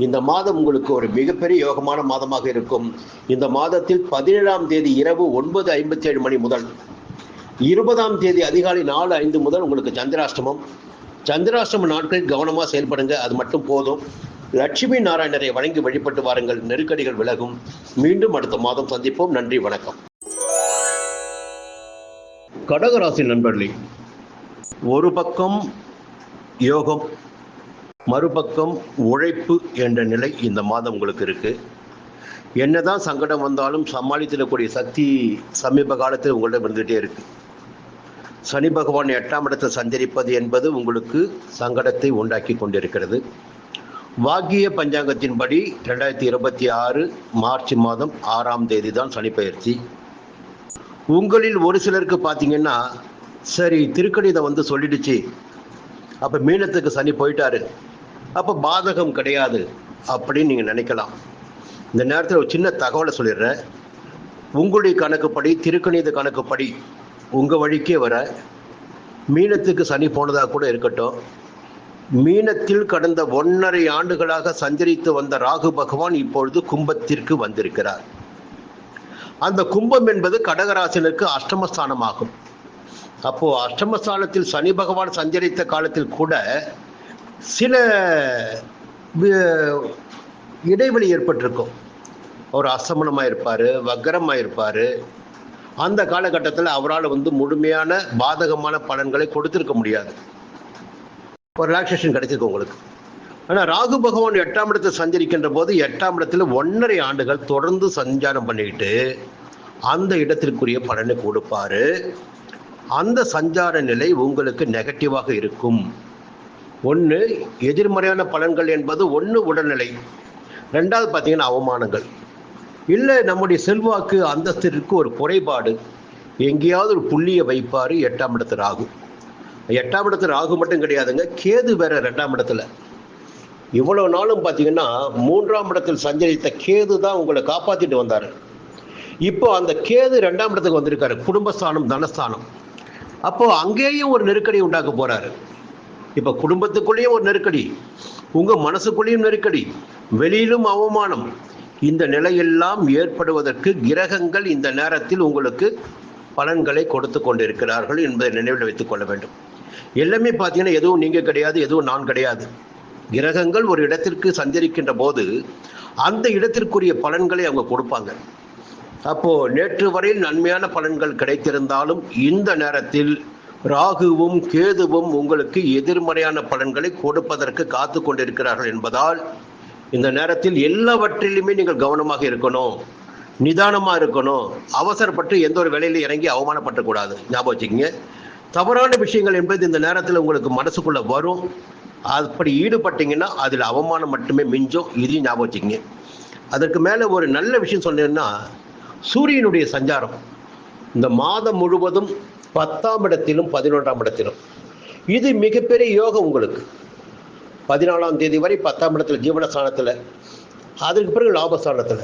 இந்த மாதம் உங்களுக்கு ஒரு மிகப்பெரிய யோகமான மாதமாக இருக்கும். இந்த மாதத்தில் 17ஆம் தேதி இரவு 9:57 மணி முதல் 20ஆம் தேதி அதிகாலை 4:05 முதல் உங்களுக்கு சந்திராஷ்டமம். சந்திராஷ்டம நாட்களில் கவனமாக செயல்படுங்க, அது மட்டும் போதும். லட்சுமி நாராயணரை வணங்கி வழிபட்டு வாருங்கள், நெருக்கடிகள் விலகும். மீண்டும் அடுத்த மாதம் சந்திப்போம். நன்றி, வணக்கம். கடகராசி நண்பர்களே, ஒரு பக்கம் யோகம், மறுபக்கம் உழைப்பு என்ற நிலை இந்த மாதம் உங்களுக்கு இருக்கு. என்னதான் சங்கடம் வந்தாலும் சமாளித்திடக்கூடிய சக்தி சமீப காலத்தில் உங்களிடம் இருந்துகிட்டே இருக்கு. சனி பகவான் 8ஆம் இடத்தில் சஞ்சரிப்பது என்பது உங்களுக்கு சங்கடத்தை உண்டாக்கி கொண்டிருக்கிறது. வாக்கிய பஞ்சாங்கத்தின்படி 2026 மார்ச் மாதம் 6ஆம் தேதி தான் சனி பெயர்ச்சி. உங்களில் ஒரு சிலருக்கு பார்த்தீங்கன்னா, சரி திருக்கணிதம் சொல்லிடுச்சு, அப்போ மீனத்துக்கு சனி போயிட்டாரு, அப்போ பாதகம் கிடையாது அப்படின்னு நீங்கள் நினைக்கலாம். இந்த நேரத்தில் ஒரு சின்ன தகவலை சொல்லிடுறேன். உங்களுடைய கணக்குப்படி, திருக்கணித கணக்குப்படி உங்கள் வழிக்கே வர மீனத்துக்கு சனி போனதாக கூட இருக்கட்டும், மீனத்தில் கடந்த 1.5 ஆண்டுகளாக சஞ்சரித்து வந்த ராகு பகவான் இப்பொழுது கும்பத்திற்கு வந்திருக்கிறார். அந்த கும்பம் என்பது கடகராசினருக்கு அஷ்டமஸ்தானமாகும். அப்போ அஷ்டமஸ்தானத்தில் சனி பகவான் சஞ்சரித்த காலத்தில் கூட சில இடைவெளி ஏற்பட்டிருக்கும். அவர் அசமனமாக இருப்பார், வக்கரமாக இருப்பார். அந்த காலகட்டத்தில் அவரால் முழுமையான பாதகமான பலன்களை கொடுத்திருக்க முடியாது. ஒரு ரிலாக்ஸேஷன் கிடைச்சிருக்கு உங்களுக்கு. ஆனால் ராகு பகவான் 8ஆம் இடத்தில் சஞ்சரிக்கின்ற போது 8ஆம் இடத்துல 1.5 ஆண்டுகள் தொடர்ந்து சஞ்சாரம் பண்ணிக்கிட்டு அந்த இடத்திற்குரிய பலனை கொடுப்பாரு. அந்த சஞ்சார நிலை உங்களுக்கு நெகட்டிவாக இருக்கும். ஒன்று எதிர்மறையான பலன்கள் என்பது, ஒன்று உடல்நிலை, ரெண்டாவது பார்த்தீங்கன்னா அவமானங்கள், இல்லை நம்முடைய செல்வாக்கு அந்தஸ்திற்கு ஒரு குறைபாடு, எங்கேயாவது ஒரு புள்ளியை வைப்பார். 8ஆம் இடத்து ராகு. 8ஆம் இடத்து ராகு மட்டும் கிடையாதுங்க, கேது வேற 2ஆம் இடத்துல. இவ்வளவு நாளும் பார்த்தீங்கன்னா 3ஆம் இடத்தில் சஞ்சரித்த கேது தான் உங்களை காப்பாற்றிட்டு வந்தார். இப்போ அந்த கேது 2ஆம் இடத்துக்கு வந்திருக்காரு, குடும்பஸ்தானம், தனஸ்தானம். அப்போ அங்கேயும் ஒரு நெருக்கடி உண்டாக்க போறாரு. இப்போ குடும்பத்துக்குள்ளேயும் ஒரு நெருக்கடி, உங்க மனசுக்குள்ளேயும் நெருக்கடி, வெளியிலும் அவமானம். இந்த நிலையெல்லாம் ஏற்படுவதற்கு கிரகங்கள் இந்த நேரத்தில் உங்களுக்கு பலன்களை கொடுத்து கொண்டிருக்கிறார்கள் என்பதை நினைவில் வைத்துக் கொள்ள வேண்டும். எல்லாமே பார்த்தீங்கன்னா எதுவும் நீங்க கிடையாது, எதுவும் நான் கிடையாது. கிரகங்கள் ஒரு இடத்திற்கு சஞ்சரிக்கின்ற போது அந்த இடத்திற்குரிய பலன்களை அவங்க கொடுப்பாங்க. அப்போ நேற்று வரையில் நன்மையான பலன்கள் கிடைத்திருந்தாலும் இந்த நேரத்தில் ராகுவும் கேதுவும் உங்களுக்கு எதிர்மறையான பலன்களை கொடுப்பதற்கு காத்து கொண்டிருக்கிறார்கள் என்பதால் இந்த நேரத்தில் எல்லாவற்றிலுமே நீங்கள் கவனமாக இருக்கணும், நிதானமா இருக்கணும். அவசரப்பட்டு எந்த ஒரு வேலையில இறங்கி அவமானப்படக்கூடாது. ஞாபகம் வச்சுக்கோங்க. தவறான விஷயங்கள் என்பது இந்த நேரத்தில் உங்களுக்கு மனசுக்குள்ள வரும். அப்படி ஈடுபட்டீங்கன்னா அதில் அவமானம் மட்டுமே மிஞ்சும். இதையும் ஞாபகம் வச்சுக்கோங்க. அதற்கு மேல ஒரு நல்ல விஷயம் சொன்னீங்கன்னா, சூரியனுடைய சஞ்சாரம் இந்த மாதம் முழுவதும் 10ஆம் இடத்திலும் 11ஆம் இடத்திலும், இது மிகப்பெரிய யோகம் உங்களுக்கு. 14ஆம் தேதி வரை 10ஆம் இடத்துல ஜீவனஸ்தானத்துல, அதற்கு பிறகு லாபஸ்தானத்துல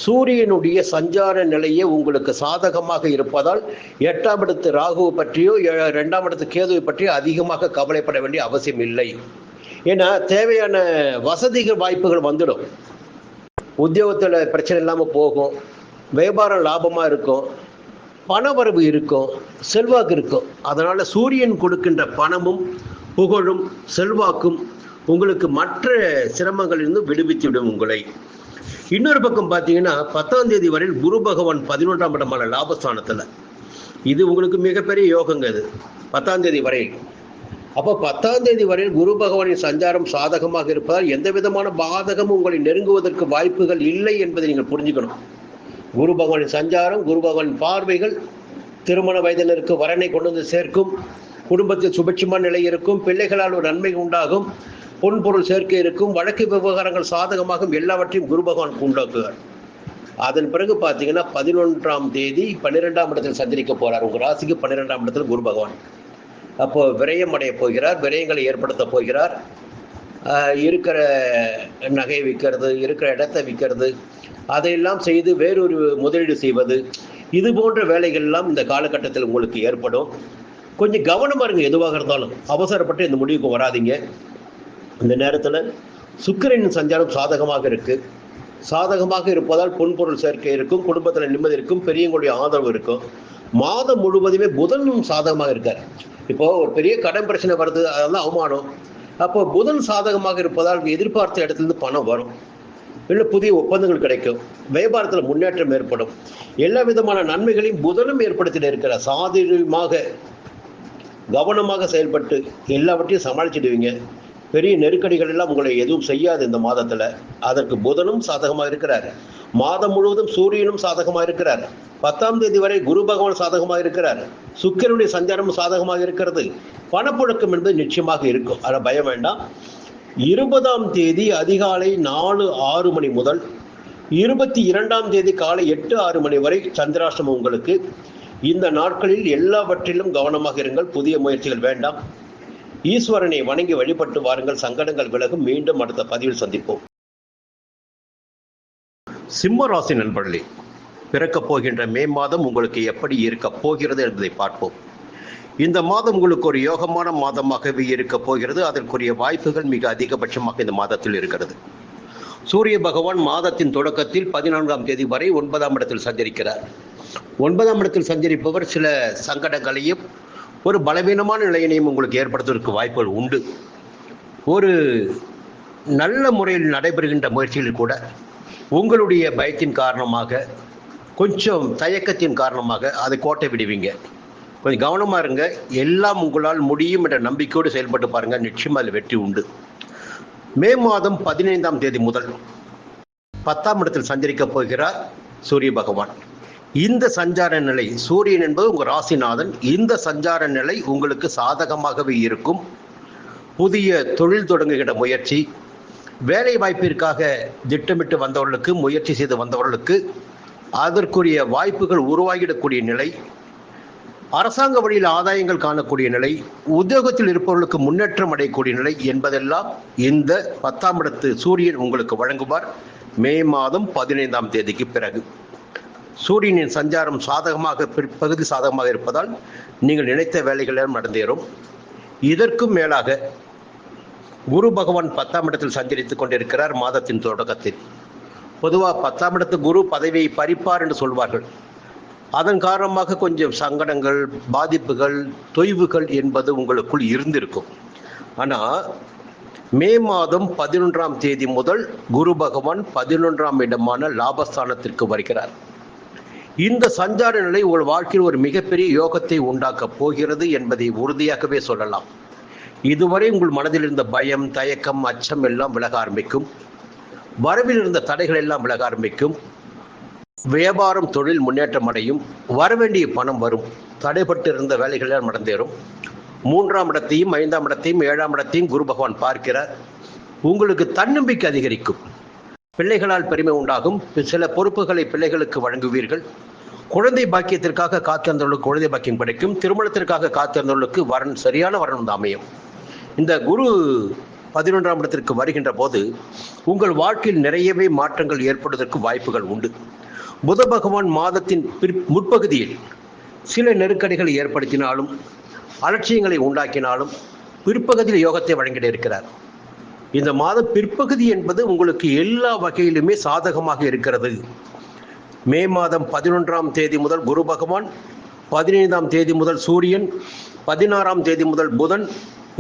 சூரியனுடைய சஞ்சார நிலையே உங்களுக்கு சாதகமாக இருப்பதால் 8ஆம் இடத்து ராகுவை பற்றியோ 2ஆம் இடத்து கேதுவை பற்றியோ அதிகமாக கவலைப்பட வேண்டிய அவசியம் இல்லை. ஏன்னா தேவையான வசதிகள் வாய்ப்புகள் வந்துடும். உத்தியோகத்தில் பிரச்சனை இல்லாமல் போகும், வியாபாரம் லாபமாக இருக்கும், பணவரவு இருக்கும், செல்வாக்கு இருக்கும். அதனால சூரியன் கொடுக்கின்ற பணமும் புகழும் செல்வாக்கும் உங்களுக்கு மற்ற சிரமங்களிலிருந்து விடுவித்து விடும் உங்களை. இன்னொரு பக்கம் பார்த்தீங்கன்னா 10ஆம் தேதி வரையில் குரு பகவான் 11ஆம் இடமான லாபஸ்தானத்தில், இது உங்களுக்கு மிகப்பெரிய யோகங்க. இது 10ஆம் தேதி வரையில். அப்போ 10ஆம் தேதி வரையில் குரு பகவானின் சஞ்சாரம் சாதகமாக இருப்பதால் எந்த விதமான பாதகமும் உங்களை நெருங்குவதற்கு வாய்ப்புகள் இல்லை என்பதை நீங்கள் புரிஞ்சுக்கணும். குரு பகவானின் சஞ்சாரம், குரு பகவானின் பார்வைகள் திருமண வயதினருக்கு வரனை கொண்டு வந்து சேர்க்கும், குடும்பத்தில் சுபட்சமான நிலை இருக்கும், பிள்ளைகளால் ஒரு நன்மை உண்டாகும், பொன்பொருள் சேர்க்கை இருக்கும், வழக்கு விவகாரங்கள் சாதகமாகும், எல்லாவற்றையும் குரு பகவான் உண்டாக்குவார். அதன் பிறகு பார்த்தீங்கன்னா 11ஆம் தேதி 12ஆம் இடத்தில் சஞ்சரிக்க போறார். உங்க ராசிக்கு 12ஆம் இடத்தில் குரு பகவான். அப்போ விரயம் அடைய போகிறார், விரயங்களை ஏற்படுத்த போகிறார். இருக்கிற நகை விற்கிறது, இருக்கிற இடத்தை விற்கிறது, அதையெல்லாம் செய்து வேறொரு முதலீடு செய்வது, இது போன்ற வேலைகள் எல்லாம் இந்த காலகட்டத்தில் உங்களுக்கு ஏற்படும். கொஞ்சம் கவனமா இருங்க. எதுவாக இருந்தாலும் அவசரப்பட்டு இந்த முடிவுக்கு வராதிங்க. இந்த நேரத்தில் சுக்கிரனின் சஞ்சாரம் சாதகமாக இருக்கு. சாதகமாக இருப்பதால் பொன்பொருள் சேர்க்கை இருக்கும், குடும்பத்தில் நிம்மதி இருக்கும், பெரியவங்களுடைய ஆதரவு இருக்கும். மாதம் முழுவதுமே புதனும் சாதகமாக இருக்கார். இப்போ ஒரு பெரிய கடன் பிரச்சனை வருது, அதெல்லாம் அவமானம். அப்போ புதன் சாதகமாக இருப்பதால் எதிர்பார்த்த இடத்துலேருந்து பணம் வரும், இல்லை புதிய ஒப்பந்தங்கள் கிடைக்கும், வியாபாரத்தில் முன்னேற்றம் ஏற்படும். எல்லா விதமான நன்மைகளையும் புதனும் ஏற்படுத்திட்டு இருக்கிற சாதகமாக கவனமாக செயல்பட்டு எல்லாவற்றையும் சமாளிச்சிடுவீங்க. பெரிய நெருக்கடிகள் எல்லாம் உங்களை எதுவும் செய்யாது இந்த மாதத்துல. அதற்கு புதனும் சாதகமாக இருக்கிறார். மாதம் முழுவதும் சூரியனும் சாதகமாக இருக்கிறார். 10ஆம் தேதி வரை குரு பகவான் சாதகமாக இருக்கிறார். சுக்கிரனுடைய சஞ்சாரமும் சாதகமாக இருக்கிறது. பணப்புழக்கம் என்பது நிச்சயமாக இருக்கும், அதை பயம் வேண்டாம். 20ஆம் தேதி அதிகாலை 4:06 மணி முதல் 22ஆம் தேதி காலை 8:06 மணி வரை சந்திராஷ்டமம் உங்களுக்கு. இந்த நாட்களில் எல்லாவற்றிலும் கவனமாக இருங்கள். புதிய முயற்சிகள் வேண்டாம். ஈஸ்வரனை வணங்கி வழிபட்டு வாருங்கள், சங்கடங்கள் விலகும். மீண்டும் அடுத்த பதிவில் சந்திப்போம். சிம்ம ராசி நண்பர்களே, பிறக்கப் போகின்ற மே மாதம் உங்களுக்கு எப்படி இருக்க போகிறது என்பதை பார்ப்போம். இந்த மாதம் உங்களுக்கு ஒரு யோகமான மாதமாகவே இருக்க போகிறது. அதற்குரிய வாய்ப்புகள் மிக அதிகபட்சமாக இந்த மாதத்தில் இருக்கிறது. சூரிய பகவான் மாதத்தின் தொடக்கத்தில் 14ஆம் தேதி வரை 9ஆம் இடத்தில் சஞ்சரிக்கிறார். 9ஆம் இடத்தில் சஞ்சரிப்பவர் சில சங்கடங்களையும் ஒரு பலவீனமான நிலையினையும் உங்களுக்கு ஏற்படுத்துவதற்கு வாய்ப்புகள் உண்டு. ஒரு நல்ல முறையில் நடைபெறுகின்ற முயற்சியில் கூட உங்களுடைய பயத்தின் காரணமாக, கொஞ்சம் தயக்கத்தின் காரணமாக அதை கோட்டை விடுவீங்க. கொஞ்சம் கவனமாக இருங்க. எல்லாம் உங்களால் முடியும் என்ற நம்பிக்கையோடு செயல்பட்டு பாருங்கள், நிச்சயம் அதில் வெற்றி உண்டு. மே மாதம் 15ஆம் தேதி முதல் 10ஆம் இடத்தில் சஞ்சரிக்க போகிறார் சூரிய பகவான். இந்த சஞ்சார நிலை, சூரியன் என்பது உங்கள் ராசிநாதன், இந்த சஞ்சார நிலை உங்களுக்கு சாதகமாகவே இருக்கும். புதிய தொழில் தொடங்குகிற முயற்சி, வேலை வாய்ப்பிற்காக திட்டமிட்டு வந்தவர்களுக்கு, முயற்சி செய்து வந்தவர்களுக்கு அதற்குரிய வாய்ப்புகள் உருவாகிடக்கூடிய நிலை, அரசாங்க வழியில் ஆதாயங்கள் காணக்கூடிய நிலை, உத்தியோகத்தில் இருப்பவர்களுக்கு முன்னேற்றம் அடையக்கூடிய நிலை என்பதெல்லாம் இந்த 10ஆம் இடத்து சூரியன் உங்களுக்கு வழங்குவார். மே மாதம் 15ஆம் தேதிக்கு பிறகு சூரியனின் சஞ்சாரம் சாதகமாக பிற்பகுதி சாதகமாக இருப்பதால் நீங்கள் நினைத்த வேலைகளும் நடந்தேறும். இதற்கும் மேலாக குரு பகவான் 10ஆம் இடத்தில் சஞ்சரித்துக் கொண்டிருக்கிறார். மாதத்தின் தொடக்கத்தில் பொதுவாக 10ஆம் இடத்து குரு பதவியை பறிப்பார் என்று சொல்வார்கள். அதன் காரணமாக கொஞ்சம் சங்கடங்கள், பாதிப்புகள், தொய்வுகள் என்பது உங்களுக்குள் இருந்திருக்கும். ஆனால் மே மாதம் 11ஆம் தேதி முதல் குரு பகவான் 11ஆம் இடமான லாபஸ்தானத்திற்கு வருகிறார். இந்த சஞ்சார நிலை உங்கள் வாழ்க்கையில் ஒரு மிகப்பெரிய யோகத்தை உண்டாக்கப் போகிறது என்பதை உறுதியாகவே சொல்லலாம். இதுவரை உங்கள் மனதில் இருந்த பயம், தயக்கம், அச்சம் எல்லாம் விலக ஆரம்பிக்கும். வரவில் இருந்த தடைகள் எல்லாம் விலக ஆரம்பிக்கும். வியாபாரம், தொழில் முன்னேற்றம் அடையும். வரவேண்டிய பணம் வரும். தடைப்பட்டு இருந்த வேலைகள் எல்லாம் நடந்தேறும். 3ஆம் இடத்தையும் 5ஆம் இடத்தையும் 7ஆம் இடத்தையும் குரு பகவான் பார்க்கிறார். உங்களுக்கு தன்னம்பிக்கை அதிகரிக்கும். பிள்ளைகளால் பெருமை உண்டாகும். சில பொறுப்புகளை பிள்ளைகளுக்கு வழங்குவீர்கள். குழந்தை பாக்கியத்திற்காக காத்திருந்தவர்களுக்கு குழந்தை பாக்கியம் கிடைக்கும். திருமணத்திற்காக காத்திருந்தவர்களுக்கு சரியான வரன் அமையும். இந்த குரு 11ஆம் இடத்திற்கு வருகின்ற போது உங்கள் வாழ்க்கையில் நிறையவே மாற்றங்கள் ஏற்படுவதற்கு வாய்ப்புகள் உண்டு. புத பகவான் மாதத்தின் முற்பகுதியில் சில நெருக்கடிகளை ஏற்படுத்தினாலும், அலட்சியங்களை உண்டாக்கினாலும் பிற்பகுதியில் யோகத்தை வழங்கிட இருக்கிறார். இந்த மாத பிற்பகுதி என்பது உங்களுக்கு எல்லா வகையிலுமே சாதகமாக இருக்கிறது. மே மாதம் 11ஆம் தேதி முதல் குரு பகவான், 15ஆம் தேதி முதல் சூரியன், 16ஆம் தேதி முதல் புதன்,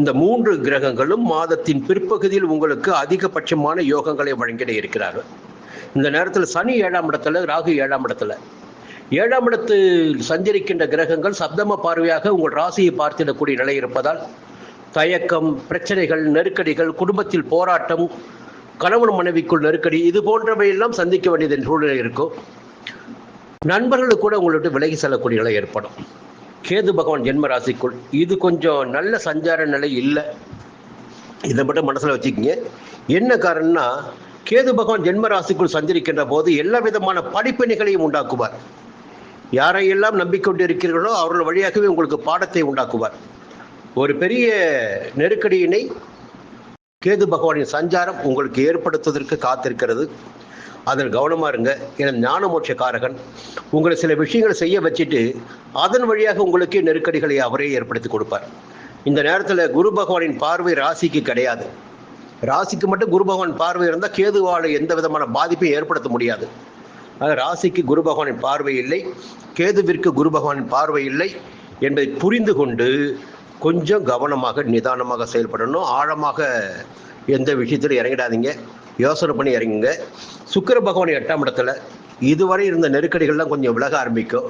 இந்த 3 கிரகங்களும் மாதத்தின் பிற்பகுதியில் உங்களுக்கு அதிகபட்சமான யோகங்களை வழங்கிட இருக்கிறார்கள். இந்த நேரத்தில் சனி 7ஆம் இடத்துல, ராகு 7ஆம் இடத்துல. 7ஆம் இடத்தில் சஞ்சரிக்கின்ற கிரகங்கள் சப்தம பார்வையாக உங்கள் ராசியை பார்த்திடக்கூடிய நிலை இருப்பதால் தயக்கம், பிரச்சனைகள், நெருக்கடிகள், குடும்பத்தில் போராட்டம், கணவன் மனைவிக்குள் நெருக்கடி, இது போன்றவையெல்லாம் சந்திக்க வேண்டியது சூழ்நிலை இருக்கும். நண்பர்களுக்கு கூட உங்கள்கிட்ட விலகி செல்லக்கூடிய நிலை ஏற்படும். கேது பகவான் ஜென்ம ராசிக்குள், இது கொஞ்சம் நல்ல சஞ்சார நிலை இல்லை. இதை மட்டும் மனசில் வச்சுக்கிங்க. என்ன காரணம்னா, கேது பகவான் ஜென்ம ராசிக்குள் சஞ்சரிக்கின்ற போது எல்லா விதமான படிப்பினைகளையும் உண்டாக்குவார். யாரையெல்லாம் நம்பிக்கொண்டிருக்கிறீர்களோ அவர்கள் வழியாகவே உங்களுக்கு பாடத்தை உண்டாக்குவார். ஒரு பெரிய நெருக்கடியினை கேது பகவானின் சஞ்சாரம் உங்களுக்கு ஏற்படுத்துவதற்கு காத்திருக்கிறது. அதில் கவனமாக இருங்க. என ஞான மோட்ச காரகன் உங்களை சில விஷயங்களை செய்ய வச்சுட்டு அதன் வழியாக உங்களுக்கே நெருக்கடிகளை அவரே ஏற்படுத்தி கொடுப்பார். இந்த நேரத்தில் குரு பகவானின் பார்வை ராசிக்கு கிடையாது. ராசிக்கு மட்டும் குரு பகவான் பார்வை இருந்தால் கேதுவால் எந்த விதமான பாதிப்பையும் ஏற்படுத்த முடியாது. ஆக ராசிக்கு குரு பகவானின் பார்வை இல்லை, கேதுவிற்கு குரு பகவானின் பார்வை இல்லை என்பதை புரிந்து கொண்டு கொஞ்சம் கவனமாக நிதானமாக செயல்படணும். ஆழமாக எந்த விஷயத்தில் இறங்கிடாதீங்க, யோசனை பண்ணி இறங்குங்க. சுக்கிர பகவான் 8ஆம் இடத்துல, இதுவரை இருந்த நெருக்கடிகள்லாம் கொஞ்சம் விலக ஆரம்பிக்கும்.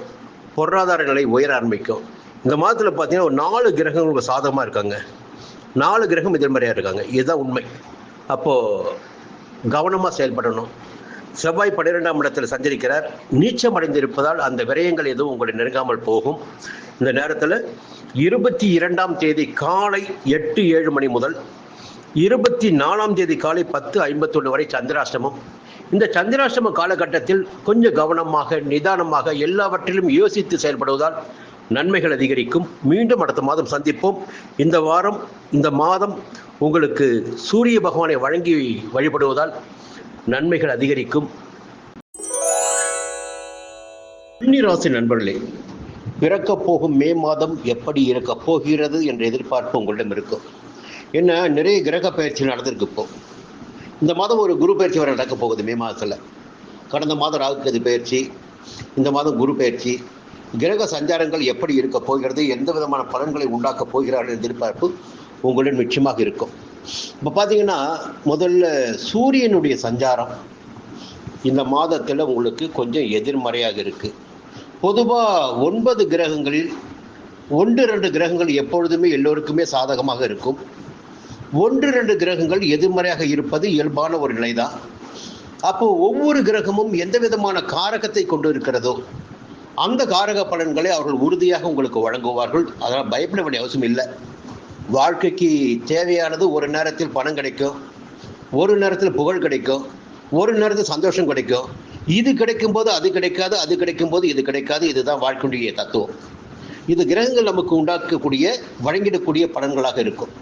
பொருளாதார நிலை உயர ஆரம்பிக்கும். இந்த மாதத்தில் பார்த்தீங்கன்னா ஒரு 4 கிரகங்கள் சாதகமாக இருக்காங்க, 4 கிரகம் எதிர்மறையாக இருக்காங்க. இதுதான் உண்மை. அப்போது கவனமாக செயல்படணும். செவ்வாய் 12ஆம் இடத்தில் சஞ்சரிக்கிறார். நீச்சம் அடைந்திருப்பதால் அந்த விரயங்கள் எதுவும் உங்களை நெருங்காமல் போகும். இந்த நேரத்தில் 22ஆம் தேதி காலை 8:07 மணி முதல் 24ஆம் தேதி காலை 10:51 வரை சந்திராஷ்டமம். இந்த சந்திராஷ்டம காலகட்டத்தில் கொஞ்சம் கவனமாக, நிதானமாக எல்லாவற்றிலும் யோசித்து செயல்படுவதால் நன்மைகள் அதிகரிக்கும். மீண்டும் அடுத்த மாதம் சந்திப்போம். இந்த மாதம் உங்களுக்கு சூரிய பகவானை வழங்கி வழிபடுவதால் நன்மைகள் அதிகரிக்கும். கன்னிராசி நண்பர்களே, பிறக்கப் போகும் மே மாதம் எப்படி இருக்கப் போகிறது என்ற எதிர்பார்ப்பு உங்களிடம் இருக்கும். என்ன, நிறைய கிரக பயிற்சி நடந்திருக்கு. இப்போ இந்த மாதம் ஒரு குரு பயிற்சி வர நடக்க போகுது. மே மாதத்தில் கடந்த மாதம் ராகு கேது பயிற்சி, இந்த மாதம் குரு பயிற்சி. கிரக சஞ்சாரங்கள் எப்படி இருக்க போகிறது, எந்த விதமான பலன்களை உண்டாக்கப் போகிறார்கள் எதிர்பார்ப்பு உங்களுடன் நிச்சயமாக இருக்கும். இப்போ பார்த்தீங்கன்னா, முதல்ல சூரியனுடைய சஞ்சாரம் இந்த மாதத்தில் உங்களுக்கு கொஞ்சம் எதிர்மறையாக இருக்குது. பொதுவாக 9 கிரகங்களில் 1-2 கிரகங்கள் எப்பொழுதுமே எல்லோருக்குமே சாதகமாக இருக்கும். 1-2 கிரகங்கள் எதிர்மறையாக இருப்பது இயல்பான ஒரு நிலைதான். அப்போ ஒவ்வொரு கிரகமும் எந்த விதமான காரகத்தை கொண்டு இருக்கிறதோ அந்த காரக பலன்களை அவர்கள் உறுதியாக உங்களுக்கு வழங்குவார்கள். அதனால் பயப்பட வேண்டிய அவசியம் இல்லை. வாழ்க்கைக்கு தேவையானது ஒரு நேரத்தில் பணம் கிடைக்கும், ஒரு நேரத்தில் புகழ் கிடைக்கும், ஒரு நேரத்தில் சந்தோஷம் கிடைக்கும். இது கிடைக்கும் போது அது கிடைக்காது, அது கிடைக்கும் போது இது கிடைக்காது. இதுதான் வாழ்க்கையுடைய தத்துவம். இது கிரகங்கள் நமக்கு உண்டாக்கக்கூடிய வழங்கிடக்கூடிய பலன்களாக இருக்கும்.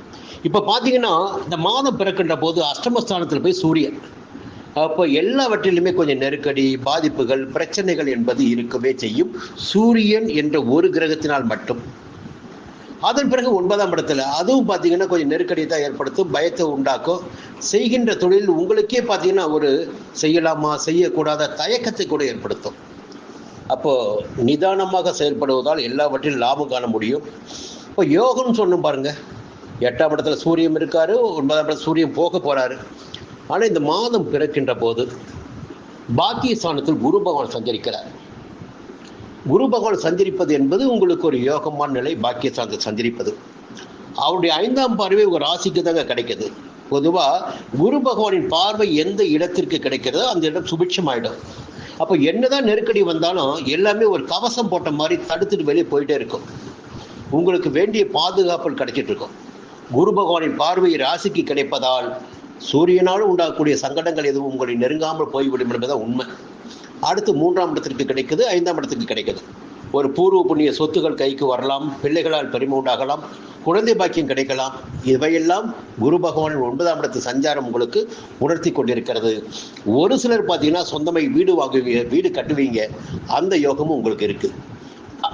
இப்போ பார்த்தீங்கன்னா இந்த மாதம் பிறக்கின்ற போது அஷ்டமஸ்தானத்தில் போய் சூரியன், அப்போ எல்லாவற்றிலுமே கொஞ்சம் நெருக்கடி, பாதிப்புகள், பிரச்சனைகள் என்பது இருக்கவே செய்யும், சூரியன் என்ற ஒரு கிரகத்தினால் மட்டும். அதன் பிறகு 9ஆம் இடத்துல அதுவும் பார்த்தீங்கன்னா கொஞ்சம் நெருக்கடியை தான் ஏற்படுத்தும், பயத்தை உண்டாக்கும். செய்கின்ற தொழில் உங்களுக்கே பார்த்தீங்கன்னா ஒரு செய்யலாமா செய்யக்கூடாத தயக்கத்தை கூட ஏற்படுத்தும். அப்போ நிதானமாக செயல்படுவதால் எல்லாவற்றிலும் லாபம் காண முடியும். இப்போ யோகம் சொன்னோம் பாருங்க, 8ஆம் இடத்துல சூரியன் இருக்காரு, 9ஆம் இடத்துல சூரியன் போக போறாரு. ஆனால் இந்த மாதம் பிறக்கின்ற போது பாக்கியஸ்தானத்தில் குரு பகவான் சஞ்சரிக்கிறார். குரு பகவான் சஞ்சரிப்பது என்பது உங்களுக்கு ஒரு யோகமான நிலை. பாக்கியஸ்தானத்தை சஞ்சரிப்பது அவருடைய 5ஆம் பார்வை ஒரு ராசிக்கு தாங்க கிடைக்குது. பொதுவாக குரு பகவானின் பார்வை எந்த இடத்திற்கு கிடைக்கிறதோ அந்த இடம் சுபிட்சமாயிடும். அப்போ என்னதான் நெருக்கடி வந்தாலும் எல்லாமே ஒரு கவசம் போட்ட மாதிரி தடுத்துட்டு வெளியே போயிட்டே இருக்கும். உங்களுக்கு வேண்டிய பாதுகாப்பு கிடைச்சிட்டு இருக்கும். குரு பகவானின் பார்வை ராசிக்கு கிடைப்பதால் சூரியனாலும் உண்டாகக்கூடிய சங்கடங்கள் எதுவும் உங்களை நெருங்காமல் போய்விடும் என்பதுதான் உண்மை. அடுத்து 3ஆம் இடத்திற்கு கிடைக்குது, 5ஆம் இடத்துக்கு கிடைக்குது. ஒரு பூர்வ புண்ணிய சொத்துக்கள் கைக்கு வரலாம், பிள்ளைகளால் பெருமை உண்டாகலாம், குழந்தை பாக்கியம் கிடைக்கலாம். இவையெல்லாம் குரு பகவானின் 9ஆம் இடத்து சஞ்சாரம் உங்களுக்கு உணர்த்தி கொண்டிருக்கிறது. ஒரு சிலர் பார்த்தீங்கன்னா சொந்தമായി வீடு வாங்குவீங்க, வீடு கட்டுவீங்க, அந்த யோகமும் உங்களுக்கு இருக்கு.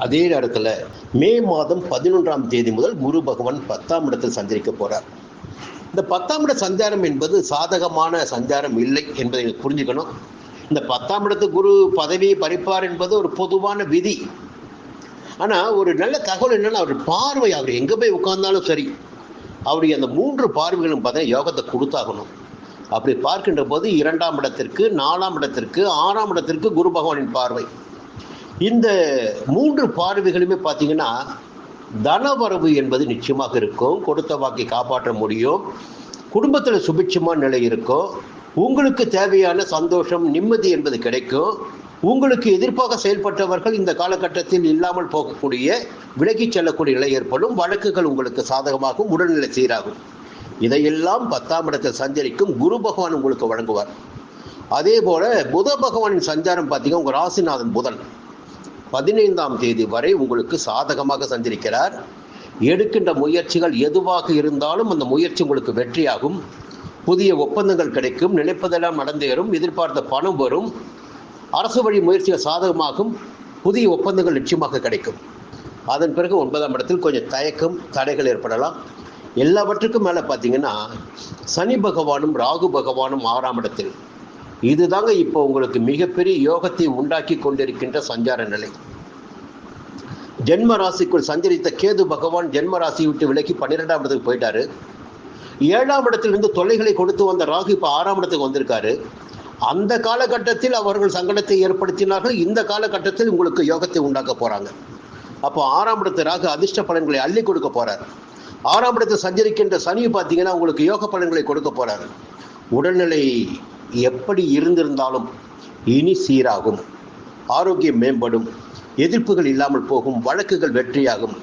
அதே நேரத்தில் மே மாதம் 11ஆம் தேதி முதல் குரு பகவான் 10ஆம் இடத்தில் சஞ்சரிக்க போறார். இந்த 10ஆம் இட சஞ்சாரம் என்பது சாதகமான சஞ்சாரம் இல்லை என்பதை புரிஞ்சுக்கணும். இந்த 10ஆம் இடத்து குரு பதவியை பறிப்பார் என்பது ஒரு பொதுவான விதி. ஆனால் ஒரு நல்ல தகவல் என்னன்னா, அவர் பார்வை, அவர் எங்கே போய் உட்கார்ந்தாலும் சரி, அவருடைய அந்த 3 பார்வைகளும் பார்த்தீங்கன்னா யோகத்தை கொடுத்தாகணும். அப்படி பார்க்கின்ற போது 2ஆம் இடத்திற்கு, 4ஆம் இடத்திற்கு, 6ஆம் இடத்திற்கு குரு பகவானின் பார்வை. இந்த 3 பார்வைகளுமே பார்த்தீங்கன்னா தனவரவு என்பது நிச்சயமாக இருக்கும். கொடுத்த வாக்கை காப்பாற்ற முடியும். குடும்பத்தில் சுபிட்சமான நிலை இருக்கும். உங்களுக்கு தேவையான சந்தோஷம், நிம்மதி என்பது கிடைக்கும். உங்களுக்கு எதிர்ப்பாக செயல்பட்டவர்கள் இந்த காலகட்டத்தில் இல்லாமல் போகக்கூடிய, விலகி செல்லக்கூடிய நிலை ஏற்படும். வழக்குகள் உங்களுக்கு சாதகமாகும், உடல்நிலை சீராகும். இதையெல்லாம் 10ஆம் இடத்தில் சஞ்சரிக்கும் குரு பகவான் உங்களுக்கு வழங்குவார். அதே போல புத பகவானின் சஞ்சாரம் பார்த்தீங்கன்னா உங்கள் ராசிநாதன் புதன் 15ஆம் தேதி வரை உங்களுக்கு சாதகமாக சஞ்சரிக்கிறார். எடுக்கின்ற முயற்சிகள் எதுவாக இருந்தாலும் அந்த முயற்சி உங்களுக்கு வெற்றியாகும். புதிய ஒப்பந்தங்கள் கிடைக்கும், நினைப்பதெல்லாம் நடந்தேறும், எதிர்பார்த்த பணம் வரும், அரசு வழி முயற்சிகள் சாதகமாகும், புதிய ஒப்பந்தங்கள் நிச்சயமாக கிடைக்கும். அதன் பிறகு 9ஆம் இடத்தில் கொஞ்சம் தயக்கம், தடைகள் ஏற்படலாம். எல்லாவற்றுக்கும் மேலே பார்த்தீங்கன்னா சனி பகவானும் ராகு பகவானும் 6ஆம் இடத்தில். இதுதாங்க இப்போ உங்களுக்கு மிகப்பெரிய யோகத்தை உண்டாக்கி கொண்டிருக்கின்ற சஞ்சார நிலை. ஜென்ம ராசிக்குள் சஞ்சரித்த கேது பகவான் ஜென்ம ராசியை விட்டு விலக்கி 12ஆம் இடத்துக்கு போயிட்டாரு. 7ஆம் இடத்திலிருந்து தொல்லைகளை கொடுத்து வந்த ராகு இப்போ 6ஆம் இடத்துக்கு வந்திருக்காரு. அந்த காலகட்டத்தில் அவர்கள் சங்கடத்தை ஏற்படுத்தினார்கள். இந்த காலகட்டத்தில் உங்களுக்கு யோகத்தை உண்டாக்க போறாங்க. அப்போ 6ஆம் இடத்து ராகு அதிர்ஷ்ட பலன்களை அள்ளி கொடுக்க போறார். 6ஆம் இடத்தில் சஞ்சரிக்கின்ற சனி பார்த்தீங்கன்னா உங்களுக்கு யோக பலன்களை கொடுக்க போறாரு. உடல்நிலை எப்படி இருந்திருந்தாலும் இனி சீராகும், ஆரோக்கியம் மேம்படும், எதிர்ப்புகள் இல்லாமல் போகும், வழக்குகள் வெற்றியாகும்.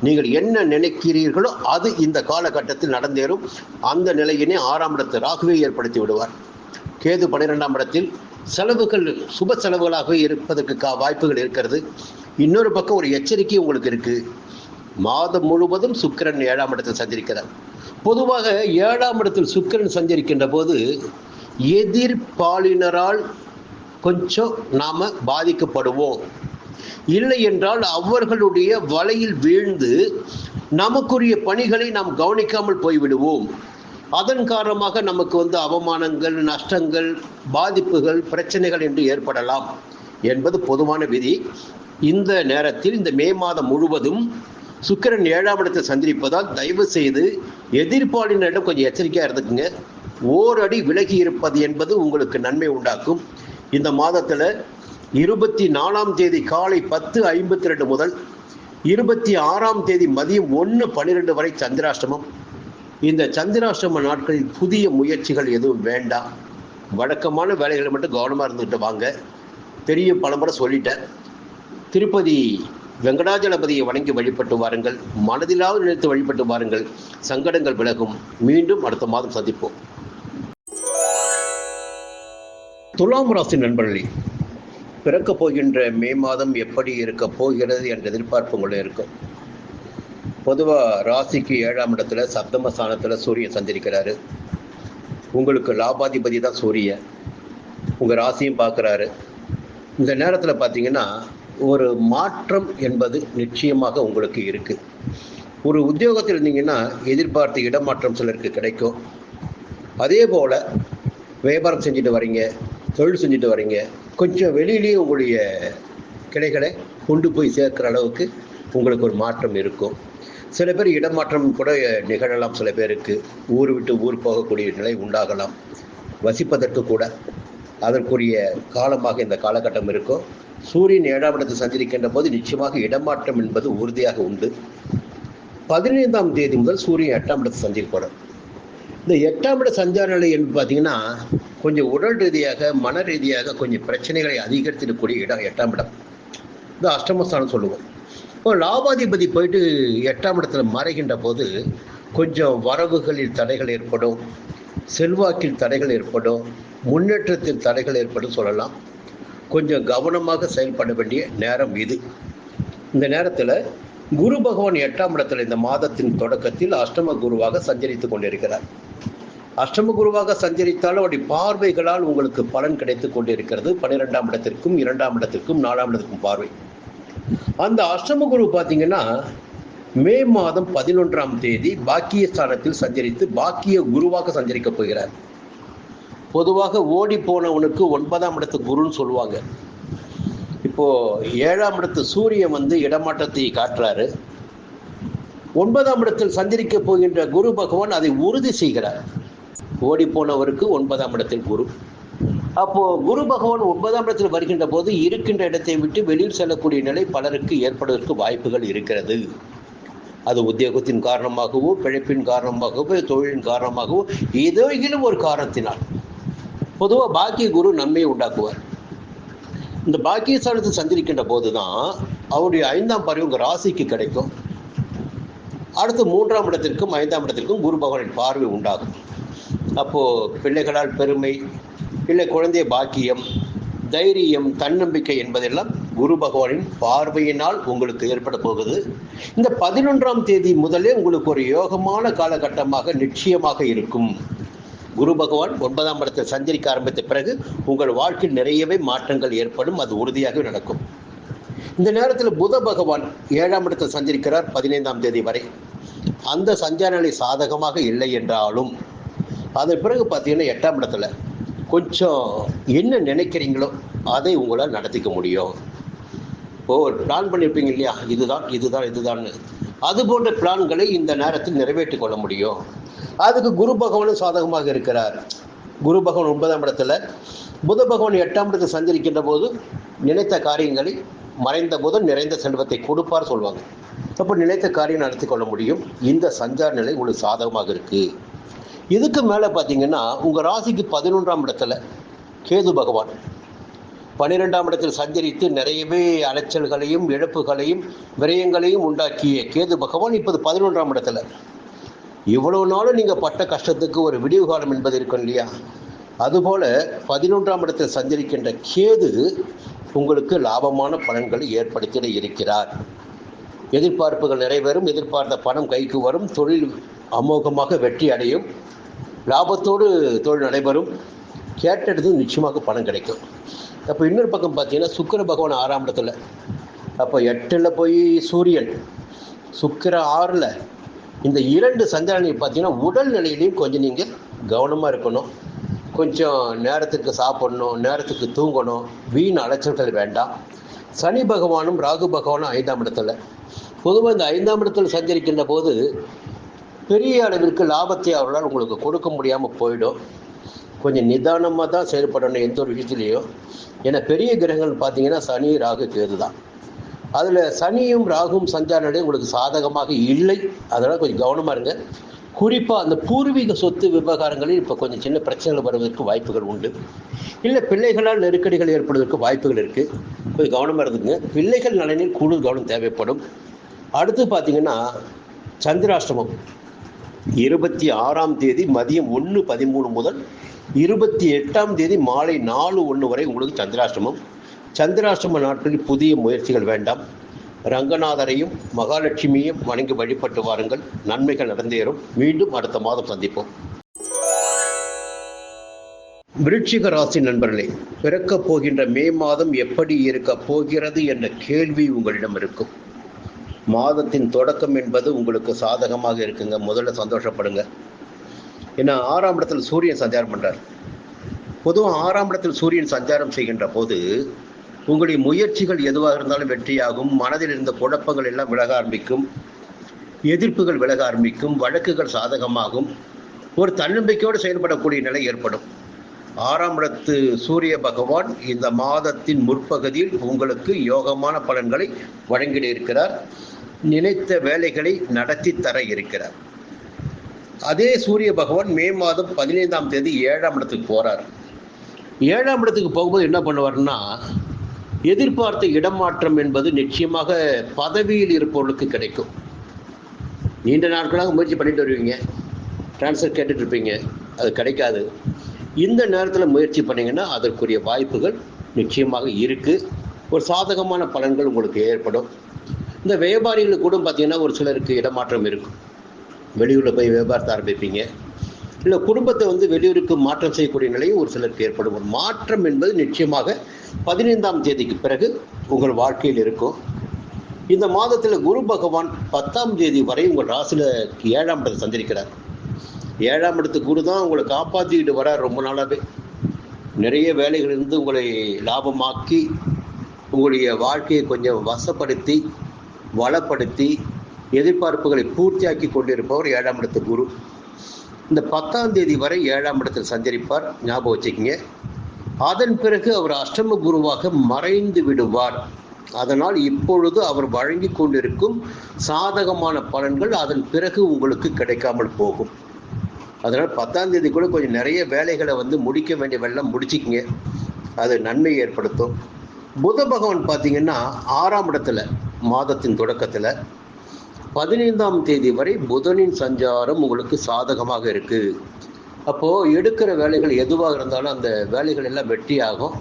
நீங்கள் என்ன நினைக்கிறீர்களோ அது இந்த காலகட்டத்தில் நடந்தேறும். அந்த நிலையினை 6ஆம் இடத்து ராகுவே ஏற்படுத்தி விடுவார். கேது 12ஆம் இடத்தில் செலவுகள் சுப செலவுகளாக இருப்பதற்கு வாய்ப்புகள் இருக்கிறது. இன்னொரு பக்கம் ஒரு எச்சரிக்கை உங்களுக்கு இருக்கு. மாதம் முழுவதும் சுக்கிரன் 7ஆம் இடத்தில் சஞ்சரிக்கிறார். பொதுவாக 7ஆம் இடத்தில் சுக்கிரன் சஞ்சரிக்கின்ற போது எதிர்பாலினரால் கொஞ்சம் நாம பாதிக்கப்படுவோம். இல்லை என்றால் அவர்களுடைய வலையில் வீழ்ந்து நமக்குரிய பணிகளை நாம் கவனிக்காமல் போய்விடுவோம். அதன் காரணமாக நமக்கு அவமானங்கள், நஷ்டங்கள், பாதிப்புகள், பிரச்சனைகள் என்று ஏற்படலாம் என்பது பொதுவான விதி. இந்த நேரத்தில் இந்த மே மாதம் முழுவதும் சுக்கிரன் 7ஆம் இடத்தை சந்திரிப்பதால் தயவு செய்து எதிர்ப்பாளினரிடம் கொஞ்சம் எச்சரிக்கையாக இருந்துக்குங்க. ஓரடி விலகி இருப்பது என்பது உங்களுக்கு நன்மை உண்டாக்கும். இந்த மாதத்தில் 24ஆம் தேதி காலை 10:52 முதல் 26ஆம் தேதி மதியம் 1:12 வரை சந்திராஷ்டமம். இந்த சந்திராஷ்டம நாட்களில் புதிய முயற்சிகள் எதுவும் வேண்டாம். வழக்கமான வேலைகளை மட்டும் கவனமாக இருந்துகிட்டு வாங்க. பெரிய பலமுறை சொல்லிட்டேன். திருப்பதி வெங்கடாஜலபதியை வணங்கி வழிபட்டு வாருங்கள். மனதிலாவது நினைத்து வழிபட்டு வாருங்கள். சங்கடங்கள் விலகும். மீண்டும் அடுத்த மாதம் சந்திப்போம். துலாம் ராசி நண்பர்களே, பிறக்கப் போகின்ற மே மாதம் எப்படி இருக்க போகிறது என்ற எதிர்பார்ப்பு உங்களுடைய இருக்கும். பொதுவாக ராசிக்கு 7ஆம் இடத்துல சப்தமஸ்தானத்தில் சூரியன் சஞ்சரிக்கிறாரு. உங்களுக்கு லாபாதிபதி தான் சூரியன். உங்கள் ராசியும் பார்க்குறாரு. இந்த நேரத்தில் பார்த்தீங்கன்னா ஒரு மாற்றம் என்பது நிச்சயமாக உங்களுக்கு இருக்குது. ஒரு உத்தியோகத்தில் இருந்தீங்கன்னா எதிர்பார்த்த இடமாற்றம் சிலருக்கு கிடைக்கும். அதே போல் வியாபாரம் செஞ்சுட்டு வரீங்க, தொழில் செஞ்சுட்டு வரீங்க, கொஞ்சம் வெளியிலேயே உங்களுடைய கிளைகளை கொண்டு போய் சேர்க்குற அளவுக்கு உங்களுக்கு ஒரு மாற்றம் இருக்கும். சில பேர் இடமாற்றம் கூட நிகழலாம். சில பேருக்கு ஊர் விட்டு ஊர் போகக்கூடிய நிலை உண்டாகலாம். வசிப்பதற்கு கூட அதற்குரிய காலமாக இந்த காலகட்டம் இருக்கும். சூரியன் 7ஆம் இடத்தை சஞ்சரிக்கின்ற போது நிச்சயமாக இடமாற்றம் என்பது உறுதியாக உண்டு. 15ஆம் தேதி முதல் சூரியன் 8ஆம் இடத்தை சஞ்சரிப்பார். இந்த 8ஆம் இட சஞ்சார நிலை என்று பார்த்தீங்கன்னா கொஞ்சம் உடல் ரீதியாக மன ரீதியாக கொஞ்சம் பிரச்சனைகளை அதிகரித்திருக்கக்கூடிய இடம் 8ஆம் இடம். இந்த அஷ்டமஸ்தானம் சொல்லுவோம். இப்போ லாபாதிபதி போயிட்டு 8ஆம் இடத்துல மறைகின்ற போது கொஞ்சம் வரவுகளில் தடைகள் ஏற்படும், செல்வாக்கில் தடைகள் ஏற்படும், முன்னேற்றத்தில் தடைகள் ஏற்படும் சொல்லலாம். கொஞ்சம் கவனமாக செயல்பட வேண்டிய நேரம் இது. இந்த நேரத்தில் குரு பகவான் 8ஆம் இடத்துல இந்த மாதத்தின் தொடக்கத்தில் அஷ்டம குருவாக சஞ்சரித்து கொண்டிருக்கிறார். அஷ்டம குருவாக சஞ்சரித்தாலும் அவருடைய பார்வைகளால் உங்களுக்கு பலன் கிடைத்து கொண்டிருக்கிறது. 12ஆம் இடத்திற்கும் 2ஆம் இடத்திற்கும் 4ஆம் இடத்திற்கும் பார்வை. அந்த அஷ்டம குரு பார்த்தீங்கன்னா மே மாதம் 11ஆம் தேதி பாக்கிய ஸ்தானத்தில் சஞ்சரித்து பாக்கிய குருவாக சஞ்சரிக்க போகிறார். பொதுவாக ஓடி போனவனுக்கு 9ஆம் இடத்து குருன்னு சொல்லுவாங்க. இப்போ 7ஆம் இடத்து சூரியன் இடமாற்றத்தை காட்டுறாரு. 9ஆம் இடத்தில் சஞ்சரிக்க போகின்ற குரு பகவான் அதை உறுதி செய்கிறார். ஓடி போனவருக்கு 9ஆம் இடத்தில் குரு. அப்போ குரு பகவான் 9ஆம் இடத்தில் வருகின்ற போது இருக்கின்ற இடத்தை விட்டு வெளியில் செல்லக்கூடிய நிலை பலருக்கு ஏற்படுவதற்கு வாய்ப்புகள் இருக்கிறது. அது உத்தியோகத்தின் காரணமாகவோ, பிழைப்பின் காரணமாகவோ, தொழிலின் காரணமாகவோ, ஏதோகிலும் ஒரு காரணத்தினால். பொதுவாக பாக்கிய குரு நன்மையை உண்டாக்குவார். இந்த பாக்கிய ஸ்தானத்தை சந்திரிக்கின்ற போதுதான் அவருடைய 5ஆம் பார்வை உங்கள் ராசிக்கு கிடைக்கும். அடுத்து 3ஆம் இடத்திற்கும் 5ஆம் இடத்திற்கும் குரு பகவானின் பார்வை உண்டாகும். அப்போ பிள்ளைகளால் பெருமை, இல்லை குழந்தை பாக்கியம், தைரியம், தன்னம்பிக்கை என்பதெல்லாம் குரு பகவானின் பார்வையினால் உங்களுக்கு ஏற்பட போகுது. இந்த 11ஆம் தேதி முதலே உங்களுக்கு ஒரு யோகமான காலகட்டமாக நிச்சயமாக இருக்கும். குரு பகவான் 9ஆம் இடத்தை சஞ்சரிக்க ஆரம்பித்த பிறகு உங்கள் வாழ்க்கையில் நிறையவே மாற்றங்கள் ஏற்படும். அது உறுதியாக நடக்கும். இந்த நேரத்தில் புத பகவான் 7ஆம் இடத்தை சஞ்சரிக்கிறார் 15ஆம் தேதி வரை. அந்த சஞ்சார நிலை சாதகமாக இல்லை என்றாலும் அதன் பிறகு பார்த்தீங்கன்னா 8ஆம் இடத்துல கொஞ்சம் என்ன நினைக்கிறீங்களோ அதை உங்களால் நடத்திக்க முடியும். பிளான் பண்ணியிருப்பீங்க இல்லையா, இதுதான் இதுதான் இதுதான்னு, அது போன்ற பிளான்களை இந்த நேரத்தில் நிறைவேற்றி கொள்ள முடியும். அதுக்கு குரு பகவானும் சாதகமாக இருக்கிறார். குரு பகவான் 9ஆம் இடத்துல, புத பகவான் 8ஆம் இடத்தை சஞ்சரிக்கின்ற போது நினைத்த காரியங்களை மறைந்த புதன் நிறைந்த செல்வத்தை கொடுப்பார் சொல்லுவாங்க. அப்போ நினைத்த காரியம் நடத்தி கொள்ள முடியும். இந்த சஞ்சார நிலை உங்களுக்கு சாதகமாக இருக்கு. இதுக்கு மேலே பார்த்தீங்கன்னா உங்கள் ராசிக்கு 11ஆம் இடத்துல கேது பகவான் 12ஆம் இடத்தில் சஞ்சரித்து நிறையவே அலைச்சல்களையும் இழப்புகளையும் விரயங்களையும் உண்டாக்கிய கேது பகவான் இப்போது 11ஆம் இடத்துல. இவ்வளவு நாளும் நீங்கள் பட்ட கஷ்டத்துக்கு ஒரு விடிவு காலம் என்பது இருக்கும் இல்லையா, அதுபோல் 11ஆம் இடத்தில் சஞ்சரிக்கின்ற கேது உங்களுக்கு லாபமான பலன்களை ஏற்படுத்திட இருக்கிறார். எதிர்பார்ப்புகள் நிறைவேறும், எதிர்பார்த்த பணம் கைக்கு வரும், தொழில் அமோகமாக வெற்றி அடையும், லாபத்தோடு தொழில் நடைபெறும், கேட்டது நிச்சயமாக பணம் கிடைக்கும். அப்போ இன்னொரு பக்கம் பார்த்தீங்கன்னா சுக்கிர பகவான் 6ஆம் இடத்துல. அப்போ 8ல் போய் சூரியன், சுக்கிர 6ல், இந்த 2 சந்திரனை பார்த்தீங்கன்னா உடல் நிலையிலையும் கொஞ்சம் நீங்கள் கவனமாக இருக்கணும். கொஞ்சம் நேரத்துக்கு சாப்பிடணும், நேரத்துக்கு தூங்கணும், வீண் அலைச்சல்கள் வேண்டாம். சனி பகவானும் ராகு பகவானும் 5ஆம் இடத்துல. பொதுவாக இந்த 5ஆம் இடத்தில் சஞ்சரிக்கின்ற போது பெரிய அளவிற்கு லாபத்தை அவர்களால் உங்களுக்கு கொடுக்க முடியாமல் போயிடும். கொஞ்சம் நிதானமாக தான் செயல்படணும் எந்த ஒரு விஷயத்துலையும். ஏன்னா பெரிய கிரகங்கள் பார்த்தீங்கன்னா சனி, ராகு, கேது தான். அதில் சனியும் ராகும் சஞ்சார நிலை உங்களுக்கு சாதகமாக இல்லை. அதனால் கொஞ்சம் கவனமாக இருங்க. குறிப்பாக அந்த பூர்வீக சொத்து விவகாரங்களில் இப்போ கொஞ்சம் சின்ன பிரச்சனைகள் வருவதற்கு வாய்ப்புகள் உண்டு. இல்லை பிள்ளைகளால் நெருக்கடிகள் ஏற்படுவதற்கு வாய்ப்புகள் இருக்குது. கொஞ்சம் கவனமாக இருந்துங்க. பிள்ளைகள் நலனில் கூடுதல் கவனம் தேவைப்படும். அடுத்து பார்த்தீங்கன்னா சந்திராஷ்டமம் 26ஆம் தேதி மதியம் 1:13 முதல் 28ஆம் தேதி மாலை 4:01 வரை உங்களுக்கு சந்திராஷ்டமம். சந்திராஷ்டம நாட்களில் புதிய முயற்சிகள் வேண்டாம். ரங்கநாதரையும் மகாலட்சுமியையும் வணங்கி வழிபட்டு வாருங்கள். நன்மைகள் நடந்தேறும். மீண்டும் அடுத்த மாதம் சந்திப்போம். விருச்சிக ராசி நண்பர்களே, பிறக்கப் போகின்ற மே மாதம் எப்படி இருக்க போகிறது என்ற கேள்வி உங்களிடம் இருக்கும். மாதத்தின் தொடக்கம் என்பது உங்களுக்கு சாதகமாக இருக்குங்க. முதல்ல சந்தோஷப்படுங்க. ஏன்னா 6ஆம் இடத்தில் சூரியன் சஞ்சாரம் பண்றார். பொதுவாக 6ஆம் இடத்தில் சூரியன் சஞ்சாரம் செய்கின்ற போது உங்களுடைய முயற்சிகள் எதுவாக இருந்தாலும் வெற்றியாகும். மனதில் இருந்த குழப்பங்கள் எல்லாம் விலக ஆரம்பிக்கும். எதிர்ப்புகள் விலக ஆரம்பிக்கும். வழக்குகள் சாதகமாகும். ஒரு தன்னம்பிக்கையோடு செயல்படக்கூடிய நிலை ஏற்படும். 6ஆம் இடத்து சூரிய பகவான் இந்த மாதத்தின் முற்பகுதியில் உங்களுக்கு யோகமான பலன்களை வழங்கிட இருக்கிறார். நினைத்த வேலைகளை நடத்தி தர இருக்கிறார். அதே சூரிய பகவான் மே மாதம் 15ஆம் தேதி 7ஆம் இடத்துக்கு போறார். 7ஆம் இடத்துக்கு போகும்போது என்ன பண்ணுவார்னா, எதிர்பார்த்த இடமாற்றம் என்பது நிச்சயமாக பதவியில் இருப்பவர்களுக்கு கிடைக்கும். நீண்ட நாட்களாக முயற்சி பண்ணிட்டு வருவீங்க, டிரான்ஸ்ஃபர் கேட்டுட்டு இருப்பீங்க, அது கிடைக்காது. இந்த நேரத்தில் முயற்சி பண்ணிங்கன்னா அதற்குரிய வாய்ப்புகள் நிச்சயமாக இருக்குது. ஒரு சாதகமான பலன்கள் உங்களுக்கு ஏற்படும். இந்த வியாபாரிகளுக்கு கூட பார்த்தீங்கன்னா ஒரு சிலருக்கு இடமாற்றம் இருக்கும். வெளியூரில் போய் வியாபாரத்தை ஆரம்பிப்பீங்க. இல்லை குடும்பத்தை வெளியூருக்கு மாற்றம் செய்யக்கூடிய நிலையும் ஒரு சிலருக்கு ஏற்படும். ஒரு மாற்றம் என்பது நிச்சயமாக 15ஆம் தேதிக்கு பிறகு உங்கள் வாழ்க்கையில் இருக்கும். இந்த மாதத்தில் குரு பகவான் 10ஆம் தேதி வரை உங்கள் ராசியில் 7ஆம் இடத்தை சந்திரிக்கிறார். 7ஆம் இடத்து குரு தான் உங்களை காப்பாற்றிக்கிட்டு வரார். ரொம்ப நாளாகவே நிறைய வேலைகள் இருந்து உங்களை லாபமாக்கி உங்களுடைய வாழ்க்கையை கொஞ்சம் வசப்படுத்தி வளப்படுத்தி எதிர்பார்ப்புகளை பூர்த்தியாக்கி கொண்டிருப்பவர் 7ஆம் இடத்து குரு. இந்த 10ஆம் தேதி வரை 7ஆம் இடத்தில் சஞ்சரிப்பார். ஞாபகம் வச்சுக்கிங்க. அதன் பிறகு அவர் அஷ்டம குருவாக மறைந்து விடுவார். அதனால் இப்பொழுது அவர் வழங்கி கொண்டிருக்கும் சாதகமான பலன்கள் அதன் பிறகு உங்களுக்கு கிடைக்காமல் போகும். அதனால் 10ஆம் தேதி கூட கொஞ்சம் நிறைய வேலைகளை முடிக்க வேண்டிய வெள்ளம் முடிச்சுக்கிங்க. அது நன்மை ஏற்படுத்தும். புத பகவான் பார்த்தீங்கன்னா 6ஆம் இடத்துல மாதத்தின் தொடக்கத்தில் 15ஆம் தேதி வரை புதனின் சஞ்சாரம் உங்களுக்கு சாதகமாக இருக்குது. அப்போது எடுக்கிற வேலைகள் எதுவாக இருந்தாலும் அந்த வேலைகள் எல்லாம் வெற்றியாகும்.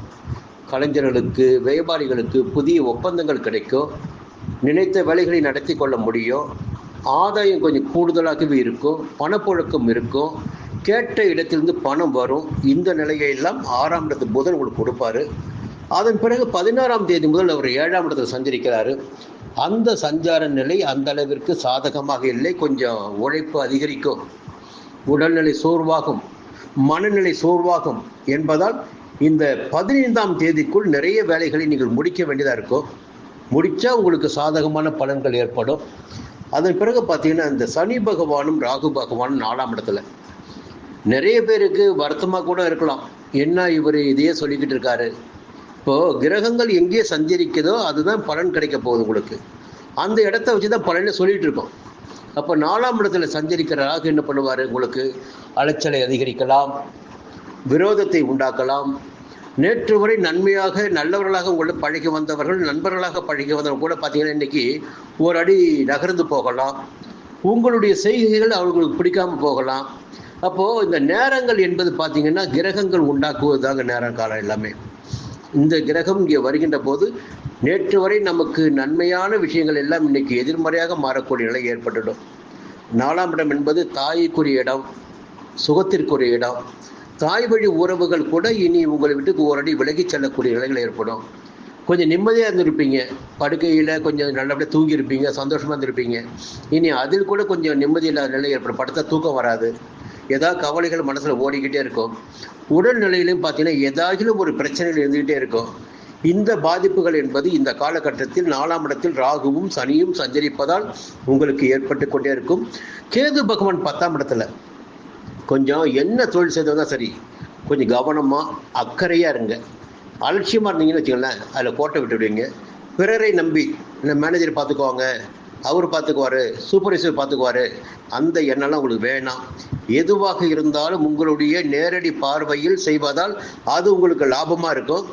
கலைஞர்களுக்கு வியாபாரிகளுக்கு புதிய ஒப்பந்தங்கள் கிடைக்கும். நினைத்த வேலைகளை நடத்தி கொள்ள முடியும். ஆதாயம் கொஞ்சம் கூடுதலாகவே இருக்கும். பணப்புழக்கம் இருக்கும். கேட்ட இடத்திலிருந்து பணம் வரும். இந்த நிலையெல்லாம் 6ஆம் இடத்து புதன் உங்களுக்கு கொடுப்பாரு. அதன் பிறகு 16ஆம் தேதி முதல் அவர் 7ஆம் இடத்தில் சஞ்சரிக்கிறாரு. அந்த சஞ்சார நிலை அந்த அளவிற்கு சாதகமாக இல்லை. கொஞ்சம் உழைப்பு அதிகரிக்கும். உடல்நிலை சோர்வாகும். மனநிலை சோர்வாகும் என்பதால் இந்த 15ஆம் தேதிக்குள் நிறைய வேலைகளை நீங்கள் முடிக்க வேண்டியதாக இருக்கும். முடித்தா உங்களுக்கு சாதகமான பலன்கள் ஏற்படும். அதன் பிறகு பார்த்தீங்கன்னா இந்த சனி பகவானும் ராகு பகவானும் 4ஆம் இடத்துல. நிறைய பேருக்கு வருத்தமாக கூட இருக்கலாம், என்ன இவர் இதையே சொல்லிக்கிட்டு இருக்காரு. இப்போது கிரகங்கள் எங்கே சஞ்சரிக்குதோ அதுதான் பலன் கிடைக்க போகுது உங்களுக்கு. அந்த இடத்த வச்சு தான் பலனை சொல்லிகிட்டு இருக்கோம். அப்போ 4ஆம் இடத்துல சஞ்சரிக்கிற ராகு என்ன பண்ணுவார், உங்களுக்கு அலைச்சலை அதிகரிக்கலாம், விரோதத்தை உண்டாக்கலாம். நேற்று வரை நன்மையாக நல்லவர்களாக உங்களை பழகி வந்தவர்கள், நண்பர்களாக பழகி வந்தவர்கள் கூட பார்த்தீங்கன்னா இன்றைக்கி ஒரு அடி நகர்ந்து போகலாம். உங்களுடைய செய்கைகள் அவர்களுக்கு பிடிக்காமல் போகலாம். அப்போது இந்த நேரங்கள் என்பது பார்த்தீங்கன்னா கிரகங்கள் உண்டாக்குவது தாங்க நேரம் காலம் எல்லாமே. இந்த கிரகம் இங்கே வருகின்ற போது நேற்று வரை நமக்கு நன்மையான விஷயங்கள் எல்லாம் இன்றைக்கி எதிர்மறையாக மாறக்கூடிய நிலை ஏற்பட்டுடும். 4ஆம் இடம் என்பது தாய்க்குரிய இடம், சுகத்திற்குரிய இடம். தாய் வழி உறவுகள் கூட இனி உங்களை விட்டு ஓரடி விலகி செல்லக்கூடிய நிலைகள் ஏற்படும். கொஞ்சம் நிம்மதியாக இருந்திருப்பீங்க, படுக்கையில் கொஞ்சம் நல்லபடியாக தூங்கியிருப்பீங்க, சந்தோஷமாக இருந்திருப்பீங்க. இனி அதில் கூட கொஞ்சம் நிம்மதி இல்லாத நிலை ஏற்படும். படுத்தா தூக்கம் வராது. ஏதாவது கவலைகள் மனசில் ஓடிக்கிட்டே இருக்கும். உடல்நிலையிலையும் பார்த்தீங்கன்னா ஏதாச்சும் ஒரு பிரச்சனைகள் இருந்துக்கிட்டே இருக்கும். இந்த பாதிப்புகள் என்பது இந்த காலகட்டத்தில் 4ஆம் இடத்தில் ராகுவும் சனியும் சஞ்சரிப்பதால் உங்களுக்கு ஏற்பட்டு கொண்டே இருக்கும். கேது பகவான் 10ஆம் இடத்துல. கொஞ்சம் என்ன தொழில் செய்தவங்க சரி, கொஞ்சம் கவனமாக அக்கறையாக இருங்க. அலட்சியமாக இருந்தீங்கன்னு வச்சுக்கோங்களேன், அதில் கோட்டை விட்டுவிடுவீங்க. பிறரை நம்பி இந்த மேனேஜர் பார்த்துக்குவாங்க, அவர் பார்த்துக்குவார், சூப்பர்வைசர் பார்த்துக்குவார், அந்த எண்ணெல்லாம் உங்களுக்கு வேணாம். எதுவாக இருந்தாலும் உங்களுடைய நேரடி பார்வையில் செய்வதால் அது உங்களுக்கு லாபமாக இருக்கும்.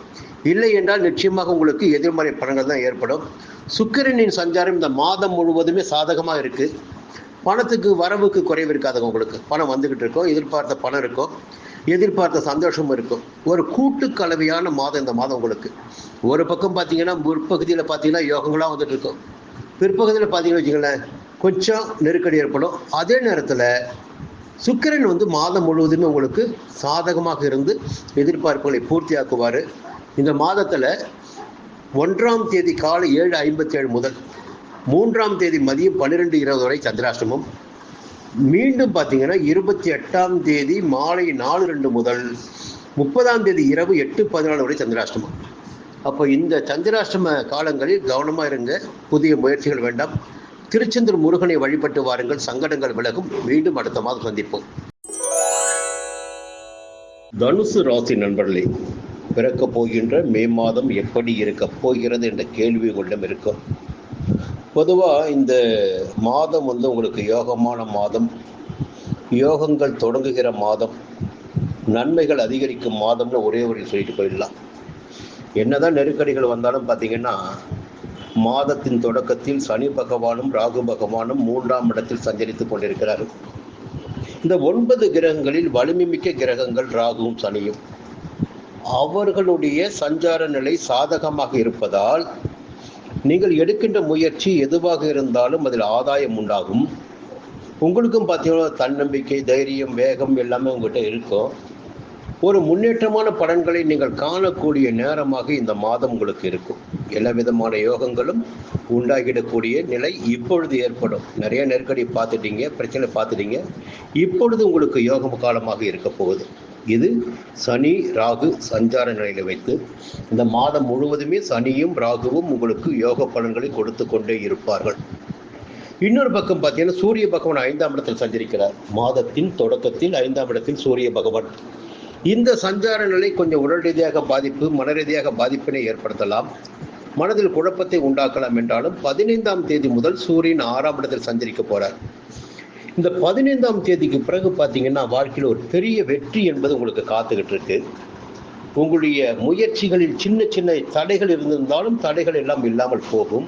இல்லை என்றால் நிச்சயமாக உங்களுக்கு எதிர்மறை பலன்கள் தான் ஏற்படும். சுக்கிரனின் சஞ்சாரம் இந்த மாதம் முழுவதுமே சாதகமாக இருக்குது. பணத்துக்கு வரவுக்கு குறைவு இருக்காதுங்க. உங்களுக்கு பணம் வந்துக்கிட்டு இருக்கும், எதிர்பார்த்த பணம் இருக்கும். எதிர்பார்த்த சந்தோஷமும் இருக்கும். ஒரு கூட்டு கலவையான மாதம் இந்த மாதம் உங்களுக்கு. ஒரு பக்கம் பார்த்தீங்கன்னா முற்பகுதியில் பார்த்தீங்கன்னா யோகங்களாக வந்துட்டு இருக்கும். பிற்பகுதியில் பார்த்தீங்கன்னு வச்சுங்களேன் கொஞ்சம் நெருக்கடி ஏற்படும். அதே நேரத்தில் சுக்கிரன் மாதம் முழுவதுமே உங்களுக்கு சாதகமாக இருந்து எதிர்பார்ப்புகளை பூர்த்தியாக்குவார். இந்த மாதத்தில் 1ஆம் தேதி காலை 7:57 முதல் 3ஆம் தேதி மதியம் 12:20 வரை சந்திராஷ்டமம். மீண்டும் பார்த்தீங்கன்னா 28ஆம் தேதி மாலை 4:02 முதல் 30ஆம் தேதி இரவு 8:14 வரை சந்திராஷ்டமம். அப்போ இந்த சந்திராஷ்டம காலங்களில் கவனமாக இருங்க. புதிய முயற்சிகள் வேண்டாம். திருச்செந்தூர் முருகனை வழிபட்டு வாருங்கள், சங்கடங்கள் விலகும். மீண்டும் அடுத்த மாதம் சந்திப்போம். தனுசு ராசி நண்பர்களே, பிறக்க போகின்ற மே மாதம் எப்படி இருக்க போகிறது என்ற கேள்வி உங்களிடம் இருக்கும். பொதுவாக இந்த மாதம் உங்களுக்கு யோகமான மாதம், யோகங்கள் தொடங்குகிற மாதம், நன்மைகள் அதிகரிக்கும் மாதம்னு ஒரே ஒரு சொல்லிட்டு போயிடலாம். என்னதான் நெருக்கடிகள் வந்தாலும் பார்த்தீங்கன்னா மாதத்தின் தொடக்கத்தில் சனி பகவானும் ராகு பகவானும் 3ஆம் இடத்தில் சஞ்சரித்துக் கொண்டிருக்கிறார்கள். இந்த 9 கிரகங்களில் வலிமை மிக்க கிரகங்கள் ராகுவும் சனியும். அவர்களுடைய சஞ்சார நிலை சாதகமாக இருப்பதால் நீங்கள் எடுக்கின்ற முயற்சி எதுவாக இருந்தாலும் அதில் ஆதாயம் உண்டாகும். உங்களுக்கும் பார்த்தீங்கன்னா தன்னம்பிக்கை, தைரியம், வேகம் எல்லாமே உங்கள்கிட்ட இருக்கும். ஒரு முன்னேற்றமான பலன்களை நீங்கள் காணக்கூடிய நேரமாக இந்த மாதம் உங்களுக்கு இருக்கும். எல்லா விதமான யோகங்களும் உண்டாகிடக்கூடிய நிலை இப்பொழுது ஏற்படும். நிறைய நெருக்கடி பார்த்துட்டீங்க, பிரச்சனை பார்த்துட்டீங்க. இப்பொழுது உங்களுக்கு யோகம் காலமாக இருக்க போகுது. இது சனி ராகு சஞ்சார நிலையில வைத்து இந்த மாதம் முழுவதுமே சனியும் ராகுவும் உங்களுக்கு யோக பலன்களை கொடுத்து கொண்டே இருப்பார்கள். இன்னொரு பக்கம் பார்த்தீங்கன்னா சூரிய பகவான் 5ஆம் இடத்தில் சஞ்சரிக்கிறார். மாதத்தின் தொடக்கத்தில் 5ஆம் இடத்தில் சூரிய பகவான். இந்த சஞ்சார நிலை கொஞ்சம் உடல் ரீதியாக பாதிப்பு, மன ரீதியாக பாதிப்பினை ஏற்படுத்தலாம், மனதில் குழப்பத்தை உண்டாக்கலாம். என்றாலும் 15ஆம் தேதி முதல் சூரியன் 6ஆம் இடத்தில் சஞ்சரிக்க போறார். இந்த 15ஆம் தேதிக்கு பிறகு பார்த்தீங்கன்னா வாழ்க்கையில் ஒரு பெரிய வெற்றி என்பது உங்களுக்கு காத்துக்கிட்டு இருக்கு. உங்களுடைய முயற்சிகளில் சின்ன சின்ன தடைகள் இருந்திருந்தாலும் தடைகள் எல்லாம் இல்லாமல் போகும்.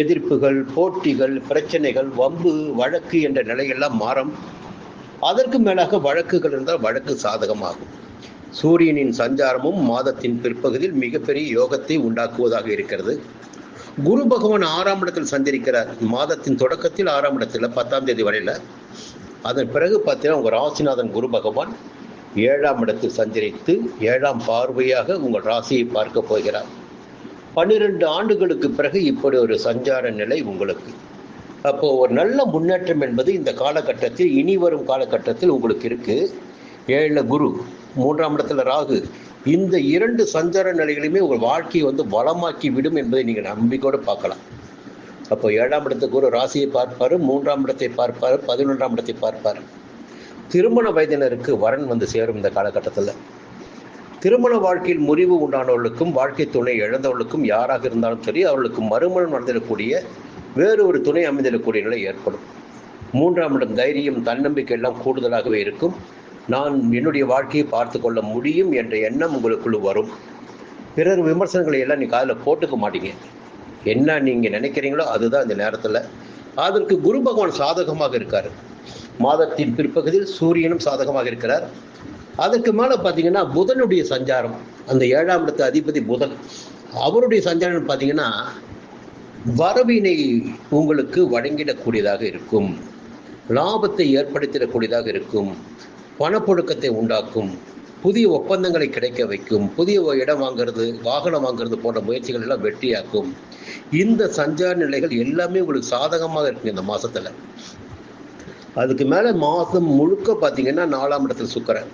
எதிர்ப்புகள், போட்டிகள், பிரச்சனைகள், வம்பு, வழக்கு என்ற நிலையெல்லாம் மாறும். அதற்கு மேலாக வழக்குகள் இருந்தால் வழக்கு சாதகமாகும். சூரியனின் சஞ்சாரமும் மாதத்தின் பிற்பகுதியில் மிகப்பெரிய யோகத்தை உண்டாக்குவதாக இருக்கிறது. குரு பகவான் 6ஆம் இடத்தில் சஞ்சரிக்கிறார். மாதத்தின் தொடக்கத்தில் 6ஆம் இடத்துல 10ஆம் தேதி வரையில. அதன் பிறகு பார்த்தீங்கன்னா உங்கள் ராசிநாதன் குரு பகவான் 7ஆம் இடத்தில் சஞ்சரித்து 7ஆம் பார்வையாக உங்கள் ராசியை பார்க்க போகிறார். 12 ஆண்டுகளுக்கு பிறகு இப்படி ஒரு சஞ்சார நிலை உங்களுக்கு. அப்போ ஒரு நல்ல முன்னேற்றம் என்பது இந்த காலகட்டத்தில், இனி வரும் காலகட்டத்தில் உங்களுக்கு இருக்கு. 7ல் குரு, 3ஆம் இடத்துல ராகு, இந்த 2 சஞ்சார நிலைகளையுமே உங்கள் வாழ்க்கையை வளமாக்கி விடும் என்பதை நீங்கள் நம்பிக்கையோடு பார்க்கலாம். அப்போ 7ஆம் இடத்து குரு ராசியை பார்ப்பார், 3ஆம் இடத்தை பார்ப்பார், 11ஆம் இடத்தை பார்ப்பார். திருமண வயதினருக்கு வரன் சேரும் இந்த காலகட்டத்தில். திருமண வாழ்க்கையில் முறிவு உண்டானவர்களுக்கும் வாழ்க்கை துணை இழந்தவர்களுக்கும் யாராக இருந்தாலும் சரி, அவர்களுக்கு மறுமணம் நடந்திடக்கூடிய வேறு ஒரு துணை அமைந்திடக்கூடிய நிலை ஏற்படும். 3ஆம் இடம் தைரியம், தன்னம்பிக்கை எல்லாம் கூடுதலாகவே இருக்கும். நான் என்னுடைய வாழ்க்கையை பார்த்து கொள்ள முடியும் என்ற எண்ணம் உங்களுக்குள்ள வரும். பிறர் விமர்சனங்களை எல்லாம் நீ காதில் போட்டுக்க மாட்டீங்க. என்ன நீங்கள் நினைக்கிறீங்களோ அதுதான் இந்த நேரத்தில். அதற்கு குரு பகவான் சாதகமாக இருக்கார். மாதத்தின் பிற்பகுதியில் சூரியனும் சாதகமாக இருக்கிறார். அதற்கு மேலே பார்த்தீங்கன்னா புதனுடைய சஞ்சாரம், அந்த 7ஆம் இடத்து அதிபதி புதன், அவருடைய சஞ்சாரம் பார்த்தீங்கன்னா வரவினை உங்களுக்கு வழங்கிடக்கூடியதாக இருக்கும். லாபத்தை ஏற்படுத்திடக்கூடியதாக இருக்கும். பணப்புழக்கத்தை உண்டாக்கும். புதிய ஒப்பந்தங்களை கிடைக்க வைக்கும். புதிய இடம் வாங்கிறது, வாகனம் வாங்கிறது போன்ற முயற்சிகள் எல்லாம் வெற்றியாக்கும். இந்த சஞ்சார நிலைகள் எல்லாமே உங்களுக்கு சாதகமாக இருக்கு இந்த மாசத்துல. அதுக்கு மேல மாதம் முழுக்க பார்த்தீங்கன்னா 4ஆம் இடத்துல சுக்கிரன்.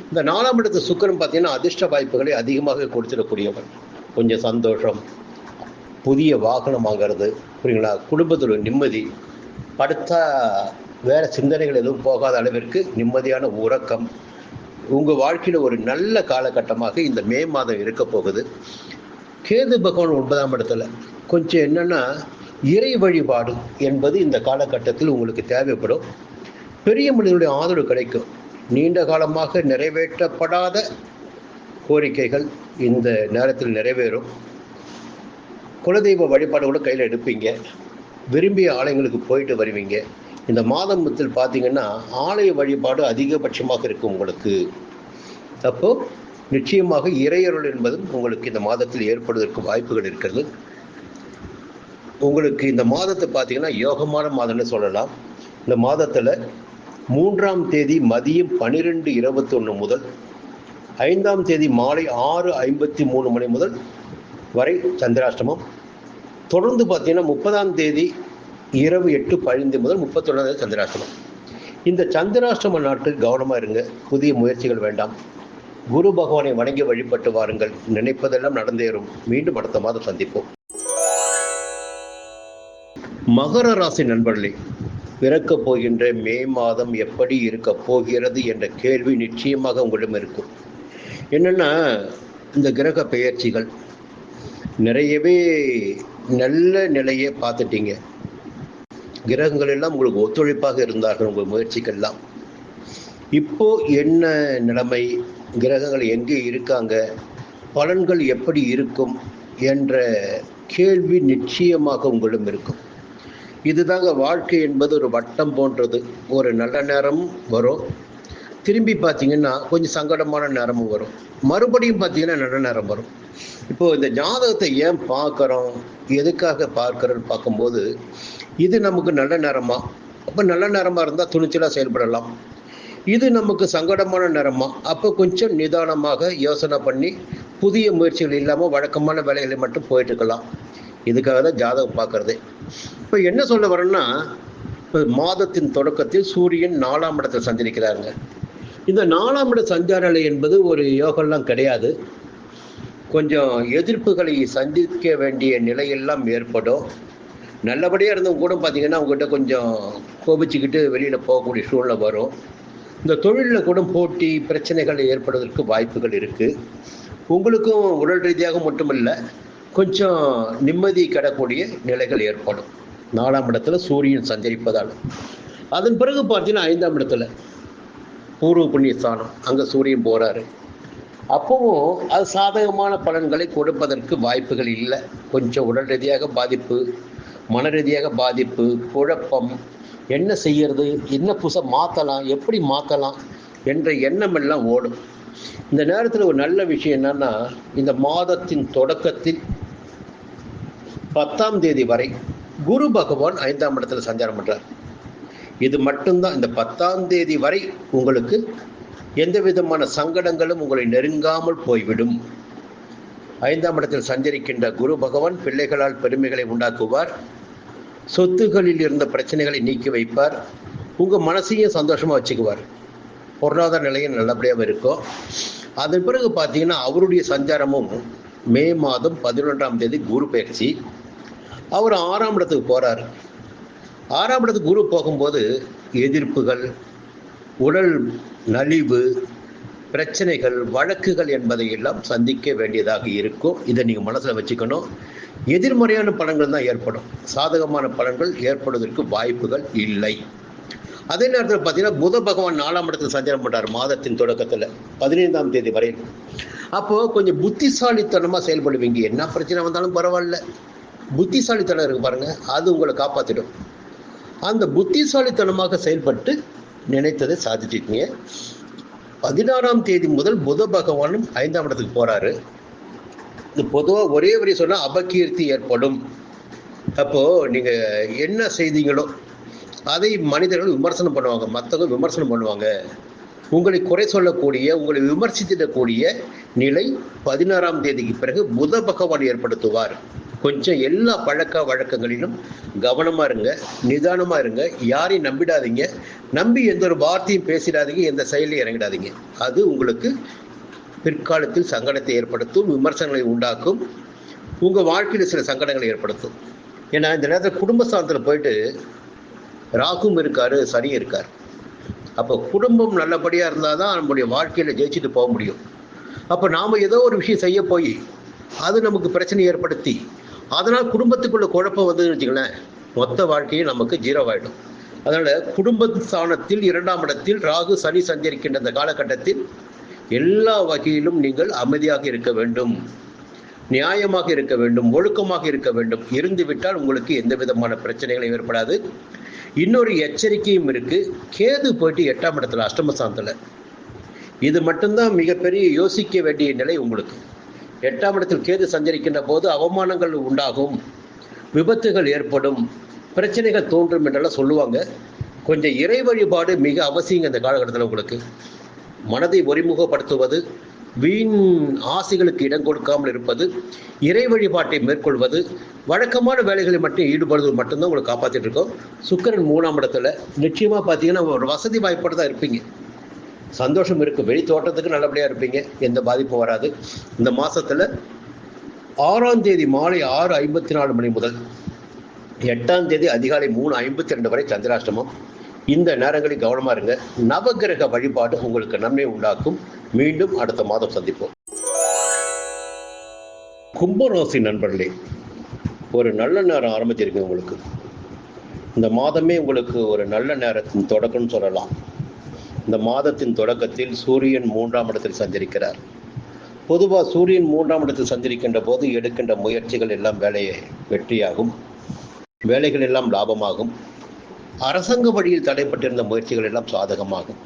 இந்த 4ஆம் இடத்து சுக்கிரன் பார்த்தீங்கன்னா அதிர்ஷ்ட வாய்ப்புகளை அதிகமாக கொடுத்துடக்கூடியவர். கொஞ்சம் சந்தோஷம், புதிய வாகனம் வாங்கிறது, புரியுங்களா, குடும்பத்தோட நிம்மதி, படுத்தா வேற சிந்தனைகள் எதுவும் போகாத அளவிற்கு நிம்மதியான உறக்கம், உங்கள் வாழ்க்கையில் ஒரு நல்ல காலகட்டமாக இந்த மே மாதம் இருக்க போகுது. கேது பகவான் 9ஆம் இடத்துல. கொஞ்சம் என்னன்னா இறை வழிபாடு என்பது இந்த காலகட்டத்தில் உங்களுக்கு தேவைப்படும். பெரிய மனிதனுடைய ஆதரவு கிடைக்கும். நீண்ட காலமாக நிறைவேற்றப்படாத கோரிக்கைகள் இந்த நேரத்தில் நிறைவேறும். குலதெய்வ வழிபாடு கூட கையில் எடுப்பீங்க. விரும்பிய ஆலயங்களுக்கு போயிட்டு வருவீங்க. இந்த மாதத்தில் பார்த்தீங்கன்னா ஆலய வழிபாடு அதிகபட்சமாக இருக்கும் உங்களுக்கு. அப்போ நிச்சயமாக இறையருள் என்பதும் உங்களுக்கு இந்த மாதத்தில் ஏற்படுவதற்கு வாய்ப்புகள் இருக்கிறது. உங்களுக்கு இந்த மாதத்தை பார்த்தீங்கன்னா யோகமான மாதம்னு சொல்லலாம். இந்த மாதத்தில் 3ஆம் தேதி மதியம் 12:21 முதல் 5ஆம் தேதி மாலை 6:53 மணி முதல் வரை சந்திராஷ்டமம். தொடர்ந்து பார்த்தீங்கன்னா 30ஆம் தேதி இரவு 8:15 முதல் 31ஆம் தேதி சந்திராஷ்டமம். இந்த சந்திராஷ்டம நாட்கள் கவனமாக இருங்க. புதிய முயற்சிகள் வேண்டாம். குரு பகவானை வணங்கி வழிபட்டு வாருங்கள். நினைப்பதெல்லாம் நடந்தேறும். மீண்டும் அடுத்த மாதம் சந்திப்போம். மகர ராசி நண்பர்களே, பிறக்கப் போகின்ற மே மாதம் எப்படி இருக்க போகிறது என்ற கேள்வி நிச்சயமாக உங்களிடம் இருக்கும். என்னன்னா, இந்த கிரக பெயர்ச்சிகள் நிறையவே நல்ல நிலையை பார்த்துட்டீங்க. கிரகங்கள் எல்லாம் உங்களுக்கு ஒத்துழைப்பாக இருந்தார்கள் உங்கள் முயற்சிக்கெல்லாம். இப்போ என்ன நிலைமை, கிரகங்கள் எங்கே இருக்காங்க, பலன்கள் எப்படி இருக்கும் என்ற கேள்வி நிச்சயமாக உங்களிடம் இருக்கும். இதுதாங்க வாழ்க்கை என்பது ஒரு வட்டம் போன்றது. ஒரு நல்ல நேரம் வரும், திரும்பி பார்த்தீங்கன்னா கொஞ்சம் சங்கடமான நேரமும் வரும், மறுபடியும் பார்த்தீங்கன்னா நல்ல நேரம் வரும். இப்போது இந்த ஜாதகத்தை ஏன் பார்க்குறோம், எதுக்காக பார்க்குறோன்னு பார்க்கும்போது, இது நமக்கு நல்ல நேரமா, அப்போ நல்ல நேரமாக இருந்தால் துணிச்சலாக செயல்படலாம். இது நமக்கு சங்கடமான நேரமா, அப்போ கொஞ்சம் நிதானமாக யோசனை பண்ணி புதிய முயற்சிகள் இல்லாமல் வழக்கமான வேலைகளை மட்டும் போயிட்டு இருக்கலாம். இதுக்காக தான் ஜாதகம் பார்க்கறது. இப்போ என்ன சொல்ல வரேன்னா, இப்போ மாதத்தின் தொடக்கத்தில் சூரியன் 4ஆம் இடத்தில் சஞ்சரிக்கிறாருங்க. இந்த 4ஆம் இட சஞ்சார நிலை என்பது ஒரு யோகம்லாம் கிடையாது. கொஞ்சம் எதிர்ப்புகளை சந்திக்க வேண்டிய நிலையெல்லாம் ஏற்படும். நல்லபடியாக இருந்தவங்க கூட பார்த்தீங்கன்னா அவங்ககிட்ட கொஞ்சம் கோபிச்சுக்கிட்டு வெளியில் போகக்கூடிய சூழ்நிலை வரும். இந்த தொழிலில் கூட போட்டி பிரச்சனைகள் ஏற்படுவதற்கு வாய்ப்புகள் இருக்குது. உங்களுக்கும் உடல் ரீதியாக மட்டுமில்லை, கொஞ்சம் நிம்மதி கிடக்கூடிய நிலைகள் ஏற்படும் 4ஆம் இடத்துல சூரியன் சஞ்சரிப்பதால். அதன் பிறகு பார்த்தீங்கன்னா 5ஆம் இடத்துல பூர்வ புண்ணிய ஸ்தானம், அங்கே சூரியன் போகிறாரு. அப்பவும் அது சாதகமான பலன்களை கொடுப்பதற்கு வாய்ப்புகள் இல்லை. கொஞ்சம் உடல் ரீதியாக பாதிப்பு, மன ரீதியாக பாதிப்பு, குழப்பம், என்ன செய்யறது, என்ன புதுசாக மாற்றலாம், எப்படி மாற்றலாம் என்ற எண்ணம் எல்லாம் ஓடும். இந்த நேரத்தில் ஒரு நல்ல விஷயம் என்னன்னா, இந்த மாதத்தின் தொடக்கத்தில் 10ஆம் தேதி வரை குரு பகவான் 5ஆம் இடத்துல சஞ்சாரம் பண்றார். இது மட்டும்தான். இந்த 10ஆம் தேதி வரை உங்களுக்கு எந்த விதமான சங்கடங்களும் உங்களை நெருங்காமல் போய்விடும். 5ஆம் இடத்தில் சஞ்சரிக்கின்ற குரு பகவான் பிள்ளைகளால் பெருமைகளை உண்டாக்குவார். சொத்துகளில் இருந்த பிரச்சனைகளை நீக்கி வைப்பார். உங்கள் மனசையும் சந்தோஷமாக வச்சுக்குவார். பொருளாதார நிலையும் நல்லபடியாக இருக்கும். அதன் பிறகு பார்த்தீங்கன்னா அவருடைய சஞ்சாரமும் மே மாதம் 11ஆம் தேதி குரு பயிற்சி. அவர் 6ஆம் இடத்துக்கு போகிறார். 6ஆம் இடத்துக்கு குரு போகும்போது எதிர்ப்புகள், உடல் நலிவு, பிரச்சனைகள், வழக்குகள் என்பதை எல்லாம் சந்திக்க வேண்டியதாக இருக்கும். இதை நீங்கள் மனசில் வச்சுக்கணும். எதிர்மறையான பலன்கள் தான் ஏற்படும், சாதகமான பலன்கள் ஏற்படுவதற்கு வாய்ப்புகள் இல்லை. அதே நேரத்தில் பார்த்தீங்கன்னா புத பகவான் 4ஆம் இடத்தில் சஞ்சாரம் பண்ணுறார் மாதத்தின் தொடக்கத்தில் 15ஆம் தேதி வரை. அப்போது கொஞ்சம் புத்திசாலித்தனமாக செயல்படுவீங்க. என்ன பிரச்சனை வந்தாலும் பரவாயில்ல, புத்திசாலித்தனம் இருக்கு பாருங்கள், அது உங்களை காப்பாற்றிடும். அந்த புத்திசாலித்தனமாக செயல்பட்டு நினைத்ததை சாதிச்சிருக்கீங்க. 16ஆம் தேதி முதல் புத பகவானும் 5ஆம் இடத்துக்கு போகிறாரு. இது பொதுவாக ஒரே வரி சொன்னால் அபகீர்த்தி ஏற்படும். அப்போது நீங்கள் என்ன செய்தீங்களோ அதை மனிதர்கள் விமர்சனம் பண்ணுவாங்க, மற்றவங்க விமர்சனம் பண்ணுவாங்க. உங்களை குறை சொல்லக்கூடிய, உங்களை விமர்சித்திடக்கூடிய நிலை 16ஆம் தேதிக்கு பிறகு புத பகவான் ஏற்படுத்துவார். கொஞ்சம் எல்லா பழக்க வழக்கங்களிலும் கவனமாக இருங்க, நிதானமாக இருங்க. யாரையும் நம்பிடாதீங்க, நம்பி எந்த ஒரு வார்த்தையும் பேசிடாதீங்க, எந்த செயலையும் இறங்கிடாதீங்க. அது உங்களுக்கு பிற்காலத்தில் சங்கடத்தை ஏற்படுத்தும், விமர்சனங்களை உண்டாக்கும், உங்கள் வாழ்க்கையில் சில சங்கடங்களை ஏற்படுத்தும். ஏன்னா இந்த நேரத்தில் குடும்பஸ்தானத்தில் போயிட்டு ராகும் இருக்காரு, சனி இருக்கார். அப்போ குடும்பம் நல்லபடியாக இருந்தால் தான் நம்முடைய வாழ்க்கையில் ஜெயிச்சுட்டு போக முடியும். அப்போ நாம் ஏதோ ஒரு விஷயம் செய்ய போய் அது நமக்கு பிரச்சனை ஏற்படுத்தி அதனால் குடும்பத்துக்குள்ள குழப்பம் வந்ததுன்னு வச்சுங்களேன், மொத்த வாழ்க்கையும் நமக்கு ஜீரோவாயிடும். அதனால் குடும்பஸ்தானத்தில் 2ஆம் இடத்தில் ராகு சனி சஞ்சரிக்கின்ற அந்த காலகட்டத்தில் எல்லா வகையிலும் நீங்கள் அமைதியாக இருக்க வேண்டும், நியாயமாக இருக்க வேண்டும், ஒழுக்கமாக இருக்க வேண்டும். இருந்துவிட்டால் உங்களுக்கு எந்த விதமான பிரச்சனைகளும் ஏற்படாது. இன்னொரு எச்சரிக்கையும் இருக்கு. கேது போயிட்டு 8ஆம் இடத்துல அஷ்டமஸ்தானத்தில். இது மட்டும்தான் மிகப்பெரிய யோசிக்க வேண்டிய நிலை உங்களுக்கு. 8ஆம் இடத்தில் கேது சஞ்சரிக்கின்ற போது அவமானங்கள் உண்டாகும், விபத்துகள் ஏற்படும், பிரச்சனைகள் தோன்றும் என்றெல்லாம் சொல்லுவாங்க. கொஞ்சம் இறை வழிபாடு மிக அவசியங்க இந்த காலகட்டத்தில். உங்களுக்கு மனதை ஒருமுகப்படுத்துவது, வீண் ஆசைகளுக்கு இடம் கொடுக்காமல் இருப்பது, இறை வழிபாட்டை மேற்கொள்வது, வழக்கமான வேலைகளை மட்டும் ஈடுபடுவது மட்டும்தான் உங்களை காப்பாற்றிட்டு இருக்கோம். சுக்கிரன் 3ஆம் இடத்துல நிச்சயமாக பார்த்தீங்கன்னா ஒரு வசதி வாய்ப்போடு தான் இருப்பீங்க. சந்தோஷம் இருக்கு, வெளி தோட்டத்துக்கு நல்லபடியாக இருப்பீங்க, எந்த பாதிப்பும் வராது. இந்த மாதத்தில் 6ஆம் தேதி மாலை 6:54 மணி முதல் 8ஆம் தேதி அதிகாலை 3:52 வரை சந்திராஷ்டமம். இந்த நேரங்களில் கவனமாக இருங்க. நவகிரக வழிபாடு உங்களுக்கு நன்மை உண்டாக்கும். மீண்டும் அடுத்த மாதம் சந்திப்போம். கும்பராசி நண்பர்களே, ஒரு நல்ல நேரம் ஆரம்பிச்சிருக்கு உங்களுக்கு. இந்த மாதமே உங்களுக்கு ஒரு நல்ல நேரத்தின் தொடக்கம்னு சொல்லலாம். இந்த மாதத்தின் தொடக்கத்தில் சூரியன் 3ஆம் இடத்தில் சஞ்சரிக்கிறார். பொதுவாக சூரியன் 3ஆம் இடத்தில் சஞ்சரிக்கின்ற போது எடுக்கின்ற முயற்சிகள் எல்லாம் வேலையை வெற்றியாகும், வேலைகள் எல்லாம் லாபமாகும். அரசாங்க வழியில் தடைப்பட்டிருந்த முயற்சிகள் எல்லாம் சாதகமாகும்.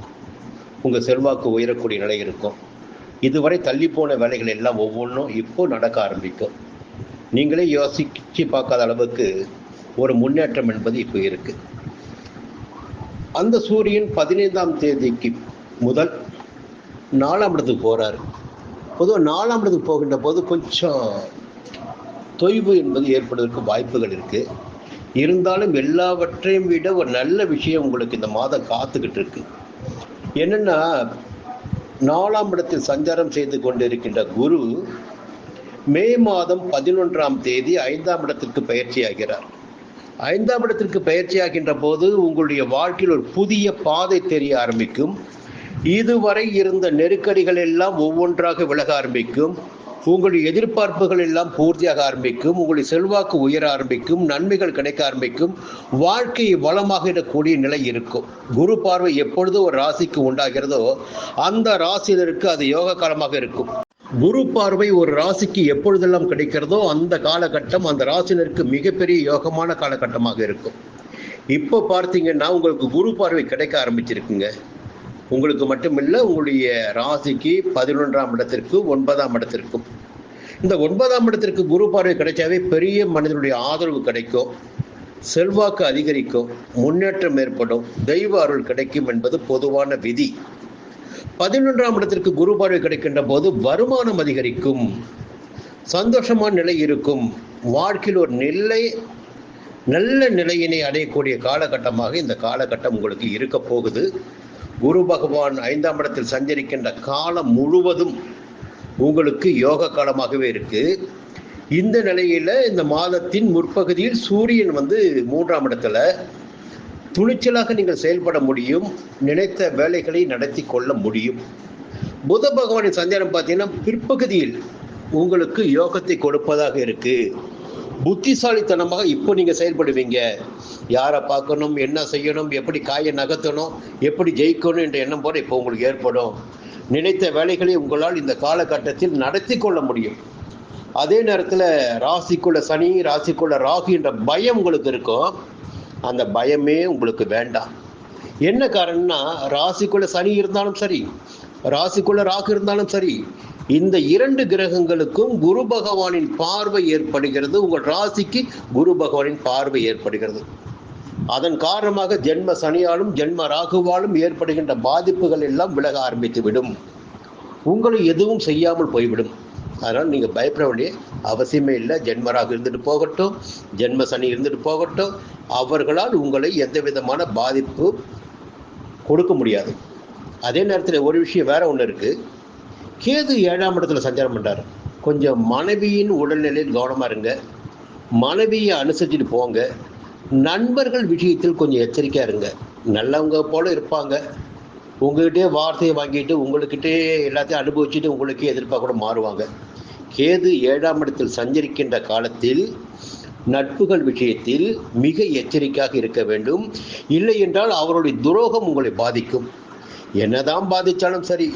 உங்கள் செல்வாக்கு உயரக்கூடிய நிலை இருக்கும். இதுவரை தள்ளிப்போன வேலைகள் எல்லாம் ஒவ்வொன்றும் இப்போ நடக்க ஆரம்பிக்கும். நீங்களே யோசிச்சு பார்க்காத அளவுக்கு ஒரு முன்னேற்றம் என்பது இப்போ இருக்கு. அந்த சூரியன் 15ஆம் தேதிக்கு முதல் 4ஆம் இடத்துக்கு போறாரு. பொதுவாக 4ஆம் இடத்துக்கு போகின்ற போது கொஞ்சம் தொய்வு என்பது ஏற்படுவதற்கு வாய்ப்புகள் இருக்கு. இருந்தாலும் எல்லாவற்றையும் விட ஒரு நல்ல விஷயம் உங்களுக்கு இந்த மாதம் காத்துக்கிட்டு இருக்கு. என்னன்னா, 4ஆம் இடத்தில் சஞ்சாரம் செய்து கொண்டிருக்கின்ற குரு மே மாதம் 11ஆம் தேதி 5ஆம் இடத்திற்கு பயிற்சியாகிறார். 5ஆம் இடத்திற்கு பயிற்சியாகின்ற போது உங்களுடைய வாழ்க்கையில் ஒரு புதிய பாதை தெரிய ஆரம்பிக்கும். இதுவரை இருந்த நெருக்கடிகள் எல்லாம் ஒவ்வொன்றாக விலக ஆரம்பிக்கும். உங்களுடைய எதிர்பார்ப்புகள் எல்லாம் பூர்த்தியாக ஆரம்பிக்கும். உங்களுடைய செல்வாக்கு உயர ஆரம்பிக்கும். நன்மைகள் கிடைக்க ஆரம்பிக்கும். வாழ்க்கை வளமாக இருக்கக்கூடிய நிலை இருக்கும். குரு பார்வை எப்பொழுது ஒரு ராசிக்கு உண்டாகிறதோ அந்த ராசியினருக்கு அது யோக காலமாக இருக்கும். குரு பார்வை ஒரு ராசிக்கு எப்பொழுதெல்லாம் கிடைக்கிறதோ அந்த காலகட்டம் அந்த ராசினருக்கு மிகப்பெரிய யோகமான காலகட்டமாக இருக்கும். இப்போ பார்த்தீங்கன்னா உங்களுக்கு குரு பார்வை கிடைக்க ஆரம்பிச்சிருக்குங்க. உங்களுக்கு மட்டுமில்லை, உங்களுடைய ராசிக்கு 11ஆம் இடத்திற்கு 9ஆம் இடத்திற்கும். இந்த 9ஆம் இடத்திற்கு குரு பார்வை கிடைச்சாவே பெரிய மனிதனுடைய ஆதரவு கிடைக்கும், செல்வாக்கு அதிகரிக்கும், முன்னேற்றம் ஏற்படும், தெய்வ அருள் கிடைக்கும் என்பது பொதுவான விதி. 11ஆம் இடத்திற்கு குரு பார்வை கிடைக்கின்ற போது வருமானம் அதிகரிக்கும், சந்தோஷமான நிலை இருக்கும், வாழ்க்கையில் ஒரு நல்ல நிலையினை அடையக்கூடிய காலகட்டமாக இந்த காலகட்டம் உங்களுக்கு இருக்க போகுது. குரு பகவான் 5ஆம் இடத்தில் சஞ்சரிக்கின்ற காலம் முழுவதும் உங்களுக்கு யோக காலமாகவே இருக்கு. இந்த நிலையில இந்த மாதத்தின் முற்பகுதியில் சூரியன் 3ஆம் இடத்துல துணிச்சலாக நீங்கள் செயல்பட முடியும், நினைத்த வேலைகளை நடத்தி கொள்ள முடியும். புத பகவானின் சஞ்சாரம் பார்த்தீங்கன்னா பிற்பகுதியில் உங்களுக்கு யோகத்தை கொடுப்பதாக இருக்கு. புத்திசாலித்தனமாக இப்போ நீங்க செயல்படுவீங்க. யாரை பார்க்கணும், என்ன செய்யணும், எப்படி காயை நகர்த்தணும், எப்படி ஜெயிக்கணும் என்ற எண்ணம் போல இப்போ உங்களுக்கு ஏற்படும். நினைத்த வேலைகளை உங்களால் இந்த காலகட்டத்தில் நடத்தி கொள்ள முடியும். அதே நேரத்தில் ராசிக்குள்ள சனி, ராசிக்குள்ள ராகு என்ற பயம் உங்களுக்கு இருக்கும். அந்த பயமே உங்களுக்கு வேண்டாம். என்ன காரணம்னா, ராசிக்குள்ள சனி இருந்தாலும் சரி, ராசிக்குள்ள ராகு இருந்தாலும் சரி, இந்த 2 கிரகங்களுக்கும் குரு பகவானின் பார்வை ஏற்படுகிறது. உங்கள் ராசிக்கு குரு பகவானின் பார்வை ஏற்படுகிறது. அதன் காரணமாக ஜென்ம சனியாலும் ஜென்ம ராகுவாலும் ஏற்படுகின்ற பாதிப்புகள் எல்லாம் விலக ஆரம்பித்து விடும். உங்களை எதுவும் செய்யாமல் போய்விடும். அதனால் நீங்கள் பயப்பட வேண்டிய அவசியமே இல்லை. ஜென்மராக இருந்துட்டு போகட்டும், ஜென்ம சனி இருந்துட்டு போகட்டும், அவர்களால் உங்களை எந்த விதமான பாதிப்பு கொடுக்க முடியாது. அதே நேரத்தில் ஒரு விஷயம் வேற ஒன்று இருக்கு. கேது 7ஆம் இடத்துல சஞ்சாரம் பண்றாரு. கொஞ்சம் மனைவியின் உடல்நிலையில் கவனமா இருங்க. மனைவியை அனுசரிச்சுட்டு போங்க. நண்பர்கள் விஷயத்தில் கொஞ்சம் எச்சரிக்கையா இருங்க. நல்லவங்க போல இருப்பாங்க, உங்ககிட்டே வார்த்தையை வாங்கிட்டு உங்களுக்கிட்டே எல்லாத்தையும் அனுபவிச்சுட்டு உங்களுக்கே எதிர்ப்பாக கூட மாறுவாங்க. கேது 7ஆம் இடத்தில் சஞ்சரிக்கின்ற காலத்தில் நட்புகள் விஷயத்தில் மிக எச்சரிக்கையாக இருக்க வேண்டும். இல்லை என்றால் அவருடைய துரோகம் உங்களை பாதிக்கும். என்னதான் பாதித்தாலும் சரி,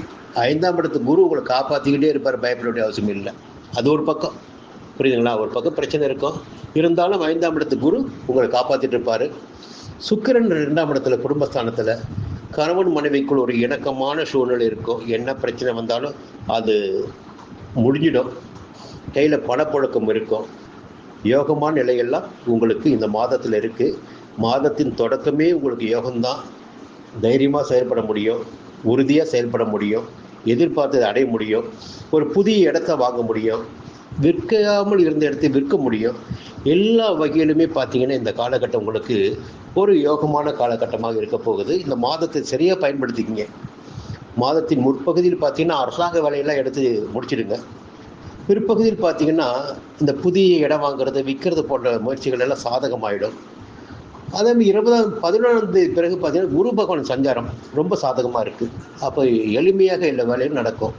5ஆம் இடத்து குரு உங்களை காப்பாற்றிக்கிட்டே இருப்பார். பயப்பட வேண்டிய அவசியம் இல்லை. அது ஒரு பக்கம், புரியுதுங்களா? ஒரு பக்கம் பிரச்சனை இருக்கும், இருந்தாலும் 5ஆம் இடத்து குரு உங்களை காப்பாற்றிட்டு இருப்பார். சுக்கிரன் 2ஆம் இடத்துல குடும்பஸ்தானத்தில் கணவன் மனைவிக்குள் ஒரு இணக்கமான சூழ்நிலை இருக்கும். என்ன பிரச்சனை வந்தாலும் அது முடிஞ்சிடும். கையில் பணப்புழக்கம் இருக்கும். யோகமான நிலையெல்லாம் உங்களுக்கு இந்த மாதத்தில் இருக்குது. மாதத்தின் தொடக்கமே உங்களுக்கு யோகம்தான். தைரியமாக செயல்பட முடியும், உறுதியாக செயல்பட முடியும், எதிர்பார்த்ததை அடைய முடியும், ஒரு புதிய இடத்த வாங்க முடியும், விற்காமல் இருந்த இடத்தை விற்க முடியும். எல்லா வகையிலுமே பார்த்தீங்கன்னா இந்த காலகட்டம் உங்களுக்கு ஒரு யோகமான காலகட்டமாக இருக்க போகுது. இந்த மாதத்தை சரியாக பயன்படுத்திக்கிங்க. மாதத்தின் முற்பகுதியில் பார்த்தீங்கன்னா அரசாங்க வேலையெல்லாம் எடுத்து முடிச்சிடுங்க. பிற்பகுதியில் பார்த்தீங்கன்னா இந்த புதிய இடம் வாங்குறது, விற்கிறது போன்ற முயற்சிகள் எல்லாம் சாதகமாயிடும். அதே மாதிரி 11ஆம் தேதி பிறகு பார்த்தீங்கன்னா குரு பகவான் சஞ்சாரம் ரொம்ப சாதகமாக இருக்குது. அப்போ எளிமையாக எல்லா வேலையும் நடக்கும்.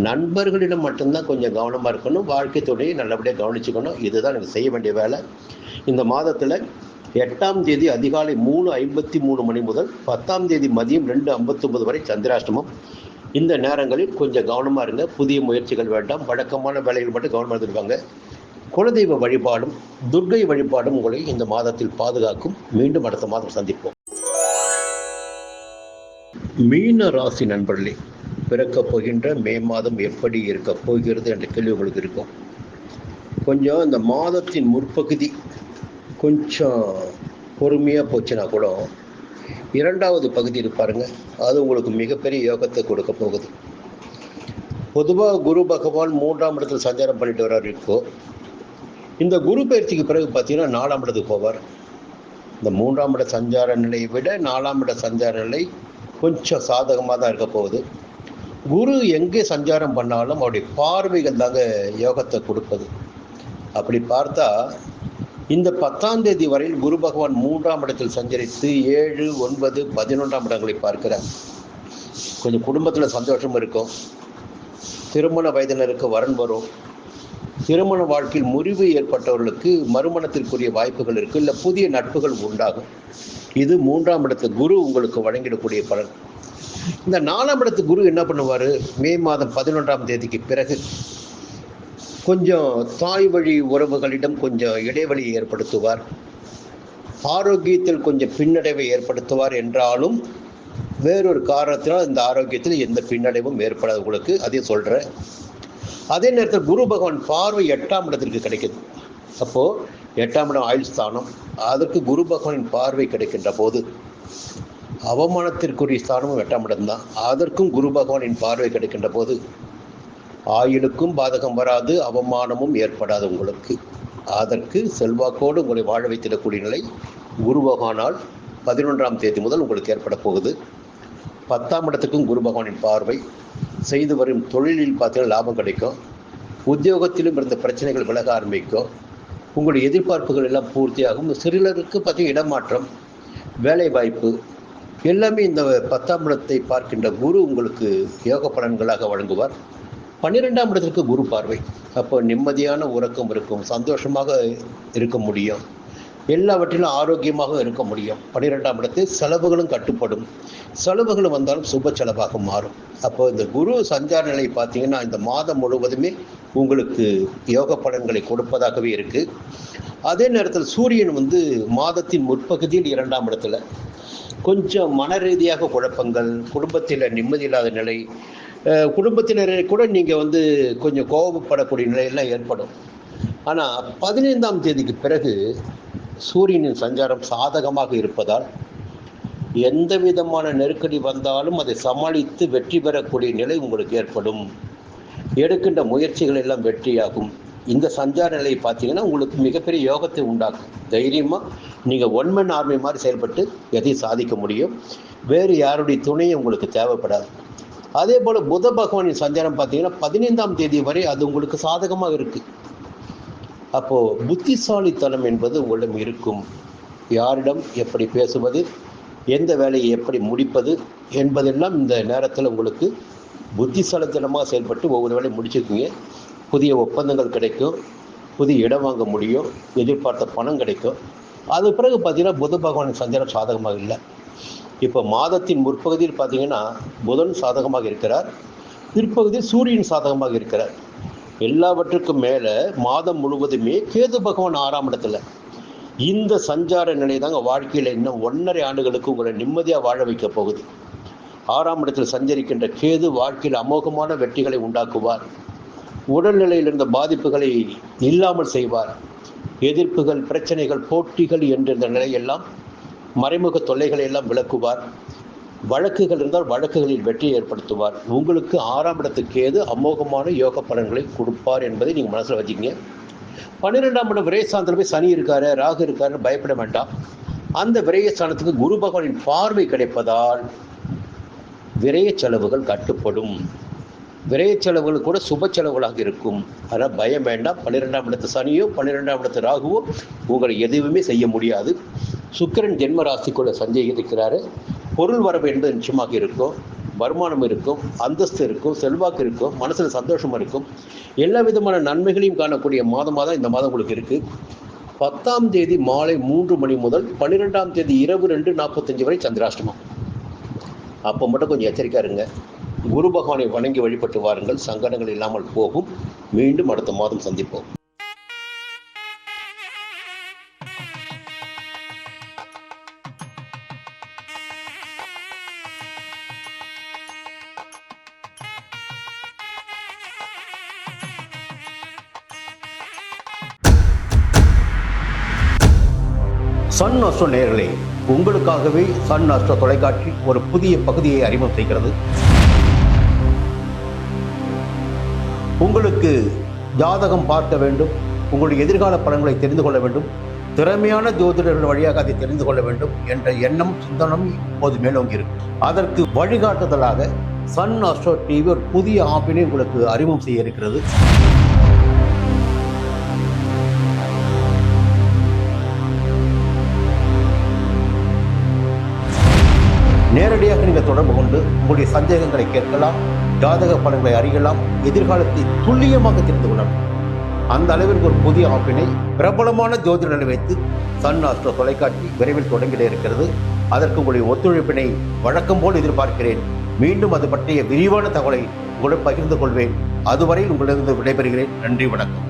நண்பர்களிடம் மட்டும்தான் கொஞ்சம் கவனமாக இருக்கணும். வாழ்க்கை துணையை நல்லபடியாக கவனிச்சுக்கணும். இதுதான் எனக்கு செய்ய வேண்டிய வேலை. இந்த மாதத்தில் 8ஆம் தேதி அதிகாலை 3:53 மணி முதல் 10ஆம் தேதி மதியம் 2:59 வரை சந்திராஷ்டமம். இந்த நேரங்களில் கொஞ்சம் கவனமாக இருங்க. புதிய முயற்சிகள் வேண்டாம். வழக்கமான வேலைகள் மட்டும் கவனமாக இருந்துருவாங்க. குலதெய்வ வழிபாடும் துர்க்கை வழிபாடும் உங்களை இந்த மாதத்தில் பாதுகாக்கும். மீண்டும் அடுத்த மாதம் சந்திப்போம். மீன ராசி நண்பர்களே, பிறக்கப் போகின்ற மே மாதம் எப்படி இருக்க போகிறது என்ற கேள்வி உங்களுக்கு இருக்கும். கொஞ்சம் இந்த மாதத்தின் முற்பகுதி கொஞ்சம் பொறுமையாக போச்சுன்னா கூட 2வது பகுதி இருப்பாருங்க, அது உங்களுக்கு மிகப்பெரிய யோகத்தை கொடுக்க போகுது. பொதுவாக குரு பகவான் 3ஆம் இடத்தில் சஞ்சாரம் பண்ணிட்டு வர்றாரு. இப்போ இந்த குரு பயிற்சிக்கு பிறகு பார்த்தீங்கன்னா 4ஆம் இடத்துக்கு போவார். இந்த 3ஆம் இட சஞ்சார நிலையை விட 4ஆம் இட சஞ்சார நிலை கொஞ்சம் சாதகமாக தான் இருக்க போகுது. குரு எங்கே சஞ்சாரம் பண்ணாலும் அவருடைய பார்வைகள் தாங்க யோகத்தை கொடுப்பது. அப்படி பார்த்தா இந்த 10ஆம் தேதி வரையில் குரு பகவான் 3ஆம் இடத்தில் சஞ்சரித்து 7, 9, 11ஆம் இடங்களை பார்க்கிறார். கொஞ்சம் குடும்பத்தில் சந்தோஷம் இருக்கும். திருமண வயதினருக்கு வரன் வரும். திருமண வாழ்க்கையில் முறிவு ஏற்பட்டவர்களுக்கு மறுமணத்திற்குரிய வாய்ப்புகள் இருக்குது. இல்லை புதிய நட்புகள் உண்டாகும். இது 3ஆம் இடத்து குரு உங்களுக்கு வழங்கிடக்கூடிய பலன். இந்த 4ஆம் இடத்து குரு என்ன பண்ணுவார்? மே மாதம் 11ஆம் தேதிக்கு பிறகு கொஞ்சம் தாய் வழி உறவுகளிடம் கொஞ்சம் இடைவெளியை ஏற்படுத்துவார். ஆரோக்கியத்தில் கொஞ்சம் பின்னடைவை ஏற்படுத்துவார். என்றாலும் வேறொரு காரணத்தினால் இந்த ஆரோக்கியத்தில் எந்த பின்னடைவும் ஏற்படாது உங்களுக்கு, அதையும் சொல்கிறேன். அதே நேரத்தில் குரு பகவான் பார்வை 8ஆம் இடத்திற்கு கிடைக்குது. அப்போது 8ஆம் இடம் ஆயுள் ஸ்தானம். அதற்கு குரு பகவானின் பார்வை கிடைக்கின்ற போது அவமானத்திற்குரிய ஸ்தானமும் 8ஆம் இடம்தான். அதற்கும் குரு பகவானின் பார்வை கிடைக்கின்ற போது ஆயுளுக்கும் பாதகம் வராது, அவமானமும் ஏற்படாது உங்களுக்கு. அதற்கு செல்வாக்கோடு உங்களை வாழ வைத்திடக்கூடிய நிலை குரு பகவானால் 11ஆம் தேதி முதல் உங்களுக்கு ஏற்பட போகுது. 10ஆம் இடத்துக்கும் குரு பகவானின் பார்வை. செய்து வரும் தொழிலில் பார்த்தீங்கன்னா லாபம் கிடைக்கும். உத்தியோகத்திலும் இருந்த பிரச்சனைகள் விலக ஆரம்பிக்கும். உங்களுடைய எதிர்பார்ப்புகள் எல்லாம் பூர்த்தியாகும். சிறிலருக்கு பார்த்தீங்கன்னா இடமாற்றம், வேலை வாய்ப்பு எல்லாமே இந்த 10ஆம் இடத்தை பார்க்கின்ற குரு உங்களுக்கு யோக பலன்களாக வழங்குவார். 12ஆம் இடத்திற்கு குரு பார்வை. அப்போ நிம்மதியான உறக்கம் இருக்கும், சந்தோஷமாக இருக்க முடியும், எல்லாவற்றிலும் ஆரோக்கியமாக இருக்க முடியும். 12ஆம் இடத்தில் செலவுகளும் கட்டுப்படும். செலவுகள் வந்தாலும் சுப செலவாக மாறும். அப்போ இந்த குரு சஞ்சார நிலை பார்த்தீங்கன்னா இந்த மாதம் முழுவதுமே உங்களுக்கு யோக பலன்களை கொடுப்பதாகவே இருக்குது. அதே நேரத்தில் சூரியன் மாதத்தின் முற்பகுதியில் 2ஆம் இடத்துல கொஞ்சம் மன ரீதியாக குழப்பங்கள், குடும்பத்தில் நிம்மதி இல்லாத நிலை, குடும்பத்தினரை கூட நீங்கள் கொஞ்சம் கோபப்படக்கூடிய நிலையெல்லாம் ஏற்படும். ஆனால் 15ஆம் தேதிக்கு பிறகு சூரியனின் சஞ்சாரம் சாதகமாக இருப்பதால் எந்த விதமான நெருக்கடி வந்தாலும் அதை சமாளித்து வெற்றி பெறக்கூடிய நிலை உங்களுக்கு ஏற்படும். எடுக்கின்ற முயற்சிகள் எல்லாம் வெற்றியாகும். இந்த சஞ்சார நிலையை பார்த்தீங்கன்னா உங்களுக்கு மிகப்பெரிய யோகத்தை உண்டாக்கும். தைரியமாக நீங்கள் ஒன்மன் ஆர்மி மாதிரி செயல்பட்டு எதையும் சாதிக்க முடியும். வேறு யாருடைய துணையும் உங்களுக்கு தேவைப்படாது. அதே போல் புத பகவானின் சஞ்சாரம் பார்த்தீங்கன்னா 15ஆம் தேதி வரை அது உங்களுக்கு சாதகமாக இருக்குது. அப்போது புத்திசாலித்தனம் என்பது உங்களிடம் இருக்கும். யாரிடம் எப்படி பேசுவது, எந்த வேலையை எப்படி முடிப்பது என்பதெல்லாம் இந்த நேரத்தில் உங்களுக்கு புத்திசாலித்தனமாக செயல்பட்டு ஒவ்வொரு வேலையும் முடிச்சுக்குங்க. புதிய ஒப்பந்தங்கள் கிடைக்கும், புதிய இடம் வாங்க முடியும், எதிர்பார்த்த பணம் கிடைக்கும். அது பிறகு பார்த்தீங்கன்னா புத பகவானின் சஞ்சாரம் சாதகமாக இல்லை. இப்போ மாதத்தின் முற்பகுதியில் பார்த்தீங்கன்னா புதன் சாதகமாக இருக்கிறார், பிற்பகுதியில் சூரியன் சாதகமாக இருக்கிறார். எல்லாவற்றுக்கும் மேலே மாதம் முழுவதுமே கேது பகவான் 6ஆம் இடத்துல. இந்த சஞ்சார நிலை தாங்க வாழ்க்கையில் இன்னும் 1.5 ஆண்டுகளுக்கு உங்களை நிம்மதியாக வாழ வைக்க போகுது. 6ஆம் இடத்தில் சஞ்சரிக்கின்ற கேது வாழ்க்கையில் அமோகமான வெற்றிகளை உண்டாக்குவார். உடல்நிலையில் இருந்த பாதிப்புகளை இல்லாமல் செய்வார். எதிர்ப்புகள், பிரச்சனைகள், போட்டிகள் என்ற நிலையெல்லாம் மறைமுக தொல்லைகளை எல்லாம் விளக்குவார். வழக்குகள் இருந்தால் வழக்குகளில் வெற்றியை ஏற்படுத்துவார். உங்களுக்கு 6ஆம் இடத்துக்கு கேது அமோகமான யோக பலன்களை கொடுப்பார் என்பதை நீங்கள் மனசில் வச்சுக்கங்க. 12ஆம் இடம் விரயஸ்தானத்தில் போய் சனி இருக்காரு, ராகு இருக்காருன்னு பயப்பட வேண்டாம். அந்த விரயஸ்தானத்துக்கு குரு பகவானின் பார்வை கிடைப்பதால் விரய செலவுகள் கட்டுப்படும். விரய செலவுகள் கூட சுப செலவுகளாக இருக்கும். ஆனால் பயம் வேண்டாம். 12ஆம் இடத்து சனியோ 12ஆம் இடத்து ராகுவோ உங்களை எதுவுமே செய்ய முடியாது. சுக்கிரன் ஜென்ம ராசிக்குள்ள சஞ்சரிக்கிறாரு. பொருள் வரவு என்பது நிச்சயமாக இருக்கும். வருமானம் இருக்கும், அந்தஸ்து இருக்கும், செல்வாக்கு இருக்கும், மனசில் சந்தோஷம் இருக்கும். எல்லா விதமான நன்மைகளையும் காணக்கூடிய மாதமாக தான் இந்த மாதம் உங்களுக்கு இருக்கு. 10ஆம் தேதி மாலை 3 மணி முதல் 12ஆம் தேதி இரவு 2:45 வரை சந்திராஷ்டமம். அப்போ மட்டும் கொஞ்சம் எச்சரிக்கையா இருங்க. குரு பகவானை வணங்கி வழிபட்டு வாருங்கள். சங்கடங்கள் இல்லாமல் போகும். மீண்டும் அடுத்த மாதம் சந்திப்போம். சன் அஸ்ட்ரோ நேயர்களே, உங்களுக்காகவே சன் அஸ்ட்ரோ தொலைக்காட்சி ஒரு புதிய பகுதியை அறிமுகம் செய்கிறது. உங்களுக்கு ஜாதகம் பார்க்க வேண்டும், உங்களுடைய எதிர்கால பலன்களை தெரிந்து கொள்ள வேண்டும், திறமையான ஜோதிடர்கள் வழியாக அதை தெரிந்து கொள்ள வேண்டும் என்ற எண்ணம், சிந்தனம் இப்போது மேலோங்கி இருக்கு. அதற்கு வழிகாட்டுதலாக சன் அஸ்ட்ரோ டிவி ஒரு புதிய ஆப்பினை உங்களுக்கு அறிமுகம் செய்ய இருக்கிறது. நேரடியாக நீங்கள் தொடர்பு கொண்டு உங்களுடைய சந்தேகங்களை கேட்கலாம், ஜாதக பலன்களை அறியலாம், எதிர்காலத்தை துல்லியமாக தெரிந்து கொள்ளலாம். அந்த அளவிற்கு ஒரு புதிய ஆப்பினை பிரபலமான ஜோதிடர்களை வைத்து சன் அஸ்ட்ரோ தொலைக்காட்சி விரைவில் தொடங்கிட இருக்கிறது. அதற்கு உங்களுடைய ஒத்துழைப்பினை வழக்கம் போல் எதிர்பார்க்கிறேன். மீண்டும் அது பற்றிய விரிவான தகவலை உங்களுடன் பகிர்ந்து கொள்வேன். அதுவரையில் உங்களிடம் விடைபெறுகிறேன். நன்றி, வணக்கம்.